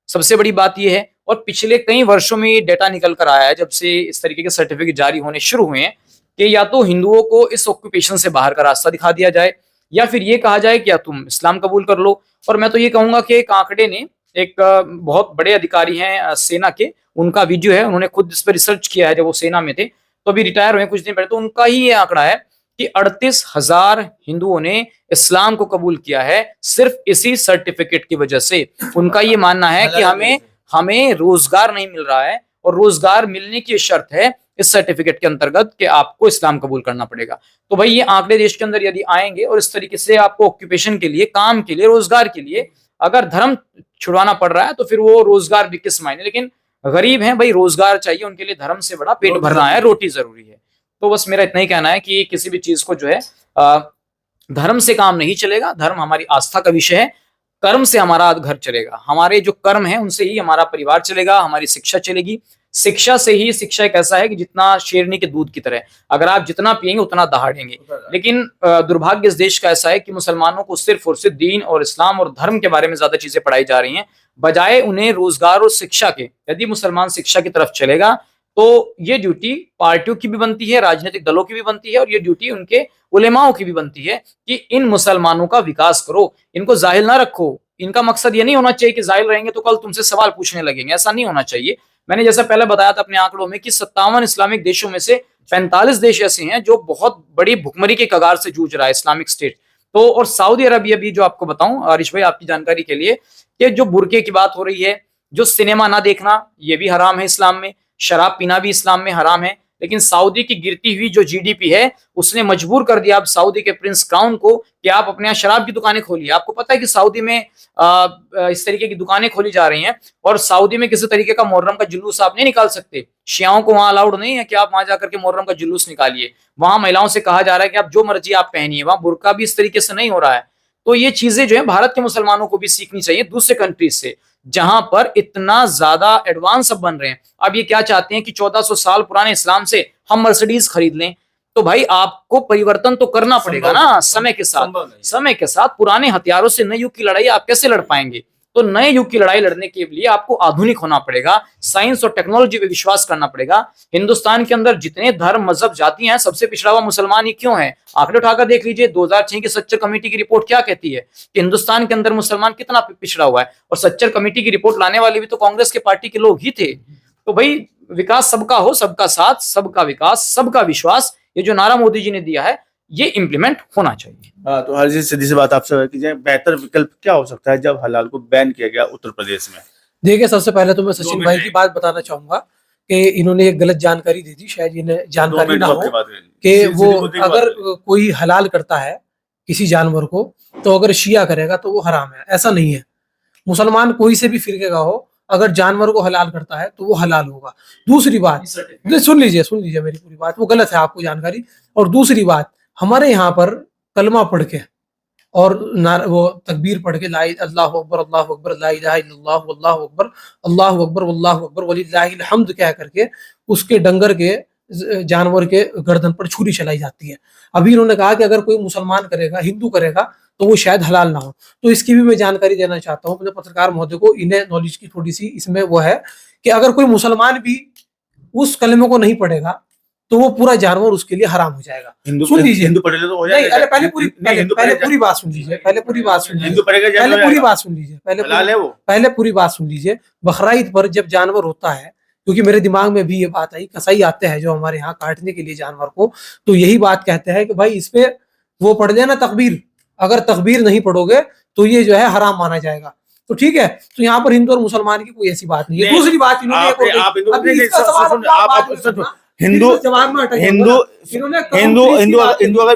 सबसे बड़ी बात यह है, और पिछले कई वर्षों में ये डेटा निकल कर आया है जब से इस तरीके के सर्टिफिकेट जारी होने शुरू हुए हैं, कि या तो हिंदुओं को इस ऑक्यूपेशन से बाहर का रास्ता दिखा दिया जाए या फिर ये कहा जाए कि या तुम इस्लाम कबूल कर लो। और मैं तो ये कहूंगा कि एक आंकड़े ने, एक बहुत बड़े अधिकारी हैं सेना के, उनका वीडियो है, उन्होंने खुद इस पर रिसर्च किया है जब वो सेना में थे, तो अभी रिटायर हुए कुछ दिन पहले, तो उनका ही ये आंकड़ा है कि 38,000 हिंदुओं ने इस्लाम को कबूल किया है सिर्फ इसी सर्टिफिकेट की वजह से। उनका ये मानना है कि हमें रोजगार नहीं मिल रहा है, और रोजगार मिलने की शर्त है इस सर्टिफिकेट के अंतर्गत कि आपको इस्लाम कबूल करना पड़ेगा। तो भाई ये आंकड़े देश के अंदर यदि आएंगे और इस तरीके से आपको ऑक्यूपेशन के लिए, काम के लिए, रोजगार के लिए अगर धर्म छुड़वाना पड़ रहा है तो फिर वो रोजगार भी किस मायने। लेकिन गरीब हैं भाई, रोजगार चाहिए, उनके लिए धर्म से बड़ा पेट भरना है, रोटी जरूरी है। तो बस मेरा इतना ही कहना है कि किसी भी चीज को जो है धर्म से काम नहीं चलेगा। धर्म हमारी आस्था का विषय है, कर्म से हमारा घर चलेगा। हमारे जो कर्म है उनसे ही हमारा परिवार चलेगा, हमारी शिक्षा चलेगी। शिक्षा से ही, शिक्षा एक ऐसा है कि जितना शेरनी के दूध की तरह, अगर आप जितना पिएंगे उतना दहाड़ेंगे। लेकिन दुर्भाग्य इस देश का ऐसा है कि मुसलमानों को सिर्फ और सिर्फ दीन और इस्लाम और धर्म के बारे में ज्यादा चीजें पढ़ाई जा रही हैं, बजाय उन्हें रोजगार और शिक्षा के। यदि मुसलमान शिक्षा की तरफ चलेगा तो ये ड्यूटी पार्टियों की भी बनती है, राजनीतिक दलों की भी बनती है, और ये ड्यूटी उनके उलेमाओं की भी बनती है कि इन मुसलमानों का विकास करो, इनको जाहिल ना रखो। इनका मकसद ये नहीं होना चाहिए कि जाहिल रहेंगे तो कल तुमसे सवाल पूछने लगेंगे, ऐसा नहीं होना चाहिए। मैंने जैसा पहले बताया था अपने आंकड़ों में कि 57 इस्लामिक देशों में से 45 देश ऐसे हैं जो बहुत बड़ी भुखमरी के कगार से जूझ रहा है, इस्लामिक स्टेट। तो और सऊदी अरबिया भी, जो आपको बताऊं आरिश भाई आपकी जानकारी के लिए, कि जो बुर्के की बात हो रही है, जो सिनेमा ना देखना ये भी हराम है इस्लाम में, शराब पीना भी इस्लाम में हराम है। लेकिन सऊदी की गिरती हुई जो जीडीपी है उसने मजबूर कर दिया अब सऊदी के प्रिंस क्राउन को कि आप अपने यहाँ शराब की दुकानें खोलिए। आपको पता है कि सऊदी में इस तरीके की दुकानें खोली जा रही हैं, और सऊदी में किसी तरीके का मुहर्रम का जुलूस आप नहीं निकाल सकते। शियाओं को वहां अलाउड नहीं है कि आप वहां जाकर के मुहर्रम का जुलूस निकालिए। वहां महिलाओं से कहा जा रहा है कि आप जो मर्जी आप पहनिए, वहां बुर्का भी इस तरीके से नहीं हो रहा है। तो ये चीजें जो है भारत के मुसलमानों को भी सीखनी चाहिए दूसरे कंट्रीज से, जहां पर इतना ज्यादा एडवांस अब बन रहे हैं। अब ये क्या चाहते हैं कि 1400 साल पुराने इस्लाम से हम मर्सिडीज खरीद लें। तो भाई आपको परिवर्तन तो करना पड़ेगा ना समय के साथ। समय के साथ पुराने हथियारों से नए युग की लड़ाई आप कैसे लड़ पाएंगे। तो नए युग की लड़ाई लड़ने के लिए आपको आधुनिक होना पड़ेगा, साइंस और टेक्नोलॉजी पे विश्वास करना पड़ेगा। हिंदुस्तान के अंदर जितने धर्म, मजहब, जातियां हैं, सबसे पिछड़ा हुआ मुसलमान ही क्यों है। आंकड़े उठाकर देख लीजिए, 2006 की सच्चर कमेटी की रिपोर्ट क्या कहती है कि हिंदुस्तान के अंदर मुसलमान कितना पिछड़ा हुआ है। और सच्चर कमेटी की रिपोर्ट लाने वाले भी तो कांग्रेस के पार्टी के लोग ही थे। तो भाई विकास सबका हो, सबका साथ, सबका विकास, सबका विश्वास, ये जो नारा मोदी जी ने दिया है ये इम्प्लीमेंट होना चाहिए। तो हर चीज सीधी सी बात आपसे की जाए, बेहतर विकल्प क्या हो सकता है जब हलाल को बैन किया गया उत्तर प्रदेश में। देखिए, सबसे पहले तो मैं सचिन भाई की बात बताना चाहूंगा कि इन्होंने एक गलत जानकारी दी थी, शायद इन्हें जानकारी ना हो कि वो अगर कोई हलाल करता है किसी जानवर को तो अगर शिया करेगा तो वो हराम है। ऐसा नहीं है। मुसलमान कोई से भी फिरके का हो, अगर जानवर को हलाल करता है तो वो हलाल होगा। दूसरी बात, सुन लीजिए मेरी पूरी बात, वो गलत है आपको जानकारी। और दूसरी बात, हमारे यहाँ पर कलमा पढ़ के और वो तकबीर पढ़ के अल्लाहु अकबर ला इलाहा इल्लल्लाह वल्लाहु अकबर अल्लाहु अकबर वल्लाहु अकबर वलिल्लाहिल हम्द कह करके उसके डंगर के, जानवर के गर्दन पर छुरी चलाई जाती है। अभी इन्होंने कहा कि अगर कोई मुसलमान करेगा, हिंदू करेगा तो वो शायद हलाल ना हो। तो इसकी भी मैं जानकारी देना चाहता हूँ अपने पत्रकार महोदय को, इन्हें नॉलेज की थोड़ी सी इसमें वो है कि अगर कोई मुसलमान भी उस कलमे को नहीं पढ़ेगा तो वो पूरा जानवर उसके लिए हराम हो जाएगा। हिंदू सुन लीजिए, हिंदू पढ़े तो हो नहीं, जाएगा। अरे पहले पूरी नहीं, हिंदू पहले पढ़े पूरी बात सुन लीजिए, पहले पूरी बात सुन लीजिए, हिंदू पढ़ेगा जाए पहले हो पूरी जाएगा। बात सुन लीजिए, हलाल है वो। पहले पूरी बात सुन लीजिए। बकरीद पर जब जानवर होता है, क्योंकि मेरे दिमाग में भी ये बात आई, कसाई आते हैं जो हमारे यहाँ काटने के लिए जानवर को, तो यही बात कहते हैं कि भाई इसपे वो पढ़ लेना तकबीर, अगर तकबीर नहीं पढ़ोगे तो ये जो है हराम माना जाएगा। तो ठीक है, तो यहाँ पर हिंदू और मुसलमान की कोई ऐसी बात नहीं है। नहीं, दूसरी बात इन्होंने एक और कही। आप हिंदू अभी नहीं, इसका सवाल सुन, अपना आप बाद में सुन, करना। हिंदू फिर जवाब में अटक जाऊंगा हिंदू ना। इन्होंने हिंदू हिंदू हिंदू अगर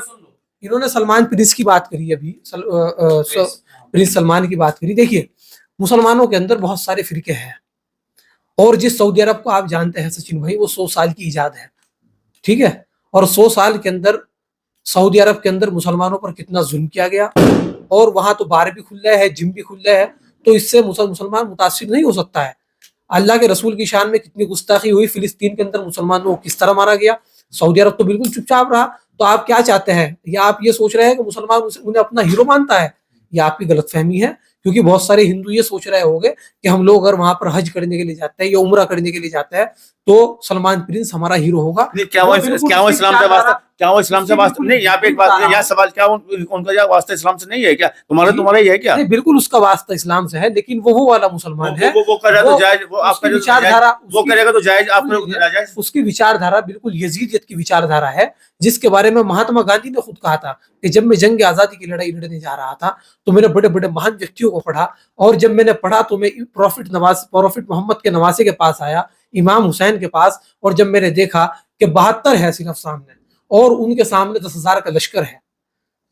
इन्होंने सलमान प्रिंस की बात करी अभी, प्रिंस सलमान की बात करी। देखिए, मुसलमानों के अंदर बहुत सारे फिरके हैं, और जिस सऊदी अरब को आप जानते हैं सचिन भाई, वो 100 साल की इजाद है, ठीक है, और 100 साल के अंदर सऊदी अरब के अंदर मुसलमानों पर कितना जुल्म किया गया, और वहां तो बार भी खुल रहे हैं, जिम भी खुल रहे हैं, तो इससे मुसलमान मुतासिर नहीं हो सकता है। अल्लाह के रसूल की शान में कितनी गुस्ताखी हुई, फिलिस्तीन के अंदर मुसलमानों को किस तरह मारा गया, सऊदी अरब तो बिल्कुल चुपचाप रहा। तो आप क्या चाहते हैं, या आप ये सोच रहे हैं कि मुसलमान उन्हें अपना हीरो मानता है, या आपकी गलतफहमी है। क्योंकि बहुत सारे हिंदू ये सोच रहे होंगे कि हम लोग अगर वहां पर हज करने के लिए जाते हैं या उम्रा करने के लिए जाते हैं तो सलमान प्रिंस हमारा हीरो होगा। क्या वो इस्लाम से वास्ता, क्या वो इस्लाम से वास्ता नहीं? यहाँ पे एक बात, यहाँ सवाल, क्या उनका क्या वास्ता इस्लाम से नहीं है क्या? तुम्हारा ही है क्या? नहीं, बिल्कुल उसका वास्ता इस्लाम से है, लेकिन वो वाला मुसलमान है, वो कर रहा तो जायज, वो आप विचारधारा, वो करेगा तो जायज, आपने नाजायज। उसकी विचारधारा बिल्कुल यजीदियत की विचारधारा है, जिसके बारे में महात्मा गांधी ने खुद कहा था कि जब मैं जंग आजादी की लड़ाई लड़ने जा रहा था तो मैंने बड़े बड़े महान व्यक्तियों को पढ़ा, और जब मैंने पढ़ा तो मैं प्रॉफिट मोहम्मद के नवासे के पास आया, इमाम हुसैन के पास, और जब मैंने देखा कि 72 है सिर्फ सामने, और उनके सामने 10,000 का लश्कर है,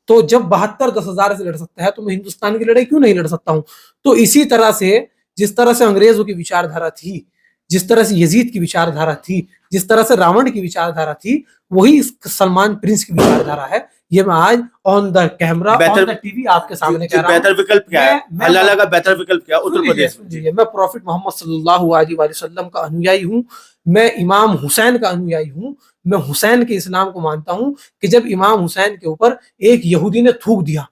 तो जब 72 10,000 से लड़ सकता है तो मैं हिंदुस्तान की लड़ाई क्यों नहीं लड़ सकता हूं। तो इसी तरह से, जिस तरह से अंग्रेजों की विचारधारा थी, जिस तरह से यजीद की विचारधारा थी, जिस तरह से रावण की विचारधारा थी, वही सलमान प्रिंस की विचारधारा है। ये मैं आज on the camera, on the TV आपके सामने कह रहा हूं। बेहतर विकल्प क्या है? हलाला का बेहतर विकल्प क्या है उत्तर प्रदेश में? मैं प्रॉफिट मोहम्मद सल्लल्लाहु अलैहि वसल्लम का अनुयायी हूँ, मैं इमाम हुसैन का अनुयायी हूँ, मैं हुसैन के इस्लाम को मानता हूँ कि जब इमाम हुसैन के ऊपर एक यहूदी ने थूक दिया,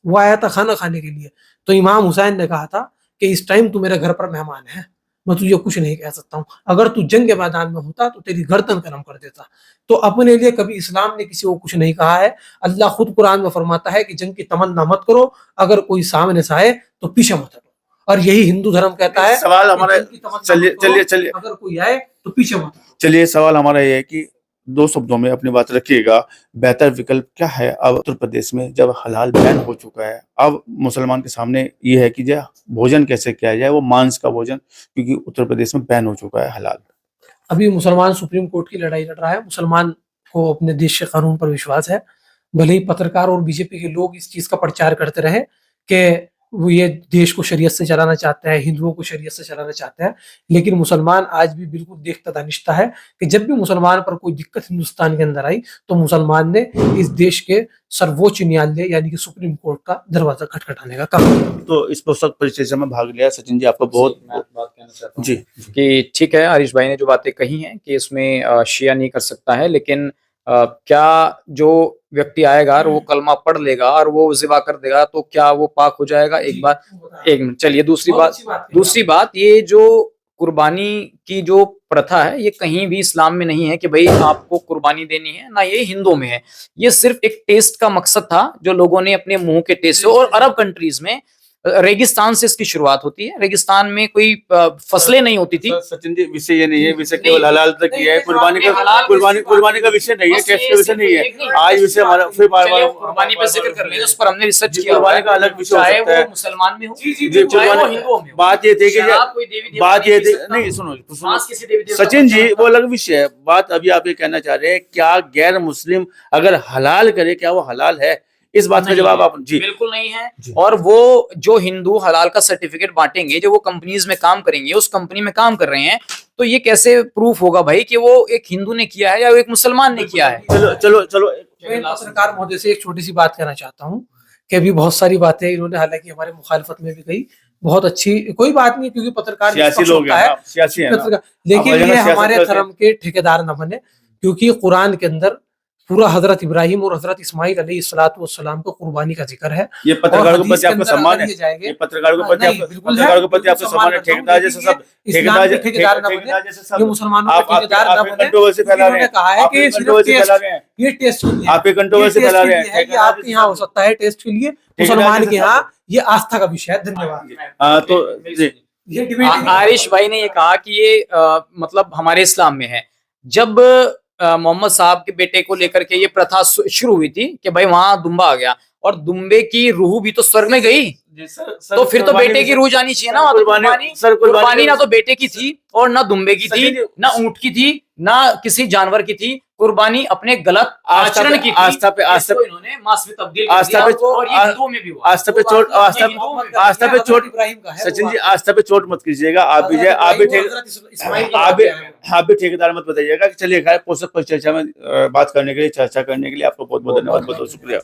वो आया था खाना खाने के लिए, तो इमाम हुसैन ने कहा था कि इस टाइम तू मेरे घर पर मेहमान है, मैं तुझे कुछ नहीं कह सकता हूँ, अगर तू जंग के मैदान में होता तो तेरी गर्दन कलम कर देता। तो अपने लिए कभी इस्लाम ने किसी को कुछ नहीं कहा है। अल्लाह खुद कुरान में फरमाता है कि जंग की तमन्ना मत करो, अगर कोई सामने से आए तो पीछे मत हटो, और यही हिंदू धर्म कहता है। सवाल हमारा, चलिए अगर कोई आए तो पीछे मत हटो। चलिए, सवाल हमारा ये है कि 2 शब्दों में अपनी बात रखिएगा, बेहतर विकल्प क्या है अब उत्तर प्रदेश में जब हलाल बैन हो चुका है? अब मुसलमान के सामने ये है कि जो भोजन कैसे किया जाए, वो मांस का भोजन, क्योंकि उत्तर प्रदेश में बैन हो चुका है हलाल। अभी मुसलमान सुप्रीम कोर्ट की लड़ाई लड़ रहा है, मुसलमान को अपने देश के कानून पर विश्वास है। भले ही पत्रकार और बीजेपी के लोग इस चीज का प्रचार करते रहे कि वो ये देश को शरीयत से चलाना चाहते हैं, हिंदुओं को शरीयत से चलाना चाहते हैं, लेकिन मुसलमान आज भी बिल्कुल देखता दानिश्ता है कि जब भी मुसलमान पर कोई दिक्कत हिंदुस्तान के अंदर आई तो मुसलमान ने इस देश के सर्वोच्च न्यायालय यानी कि सुप्रीम कोर्ट का दरवाजा खटखटाने का काम किया। तो इस पुस्तक परिचर्चा में भाग लिया सचिन जी, आपका बहुत बात कहना चाहता हूँ जी कि ठीक है, आरिश भाई ने जो बातें कही हैं कि इसमें शिया नहीं कर सकता है, लेकिन क्या जो व्यक्ति आएगा और वो कलमा पढ़ लेगा और वो ज़िबा कर देगा तो क्या वो पाक हो जाएगा? एक बात, एक मिनट, चलिए दूसरी बात, ये जो कुर्बानी की जो प्रथा है, ये कहीं भी इस्लाम में नहीं है कि भाई आपको कुर्बानी देनी है, ना ये हिंदुओं में है। ये सिर्फ एक टेस्ट का मकसद था जो लोगों ने अपने मुंह के टेस्ट से, और अरब कंट्रीज में रेगिस्तान से इसकी शुरुआत होती है। रेगिस्तान में कोई फसलें नहीं होती थी। सचिन जी, विषय ये नहीं है, विषय केवल हलाल तक ही है, कुर्बानी का विषय नहीं है, टेस्ट का विषय नहीं है। आज विषय हमारा फिर कुर्बानी पे जिक्र कर लेंगे, उस पर हमने रिसर्च किया। कुर्बानी का अलग विषय हो सकता है, मुसलमान में हो, बात ये थी कि बात ये थी, नहीं सुनो सचिन जी, वो अलग विषय है। बात अभी आप ये कहना चाह रहे हैं, क्या गैर मुस्लिम अगर हलाल करे, क्या वो हलाल है? इस बात का जवाब आप जी बिल्कुल नहीं है। और वो जो हिंदू हलाल का सर्टिफिकेट बांटेंगे, जो वो कंपनीज में काम करेंगे, उस कंपनी में काम कर रहे हैं, तो ये कैसे प्रूफ होगा भाई कि वो एक हिंदू ने किया है या वो एक मुसलमान ने किया है? चलो पत्रकार महोदय से एक छोटी सी बात कहना चाहता हूँ कि अभी बहुत सारी बातें इन्होंने हालांकि हमारे मुखालफत में भी कही, बहुत अच्छी, कोई बात नहीं, क्योंकि पत्रकार सियासी लोग हैं, सियासी हैं ना, लेकिन ये हमारे धर्म के ठेकेदार न बने, क्योंकि कुरान के अंदर पूरा हजरत इब्राहिम और हजरत इस्माइल अलैहिस्सलाम को कुर्बानी का जिक्र है। ये और पत्रकारों के हदीस प्रति के आपका अंदर सम्मान अगर है, ये जाएंगे ये पत्रकारों के प्रति नहीं, आपका बिल्कुल है, पत्रकारों के प्रति बिल्कुल आपका सम्मान सम्मान है। करता हूँ, ठेकेदार लेकिन जैसे ये सब इस्लाम के ठेकेदार ना ठेकेदार बने, जैसे ये सब मुसलमानों आप के ठेकेदार ना आप बने। कंट्रोवर्सी फैला रहे इन्होंने हैं, कहा है आप कि सिर्फ कंट्रोवर्सी फैला रहे हैं, ये टेस्ट के लिए आप है, कंट्रोवर्सी ये टेस्ट फैला के रहे हैं। लिए है, ये आपके यहाँ हो सकता है टेस्ट के लिए, ठेकेदार मुसलमान जैसे के यहाँ सब ये आस्था का विषय है। धन्यवाद। तो जी ये डिबेट आरिश भाई ने ये कहा कि ये मतलब हमारे इस्लाम में है। जब मोहम्मद साहब के बेटे को लेकर के ये प्रथा शुरू हुई थी कि भाई वहां दुम्बा आ गया, और दुम्बे की रूह भी तो स्वर्ग में गई, तो फिर तो बेटे की रूह जानी चाहिए ना। कुर्बानी ना तो बेटे की थी और ना दुम्बे की थी, ना ऊंट की थी, ना किसी जानवर की थी। कुर्बानी अपने गलत आचरण की थी। आस्था पे इन्होंने मास में तब्दील कर दिया, और ये हिंदुओं में भी हुआ। आस्था पे चोट सचिन जी, आस्था पे चोट मत कीजिएगा। आप भी ठेकेदार मत बताइएगा कि चलिए खैर पोषक पर चर्चा में बात करने के लिए, चर्चा करने के लिए आपको बहुत बहुत धन्यवाद, बहुत बहुत शुक्रिया।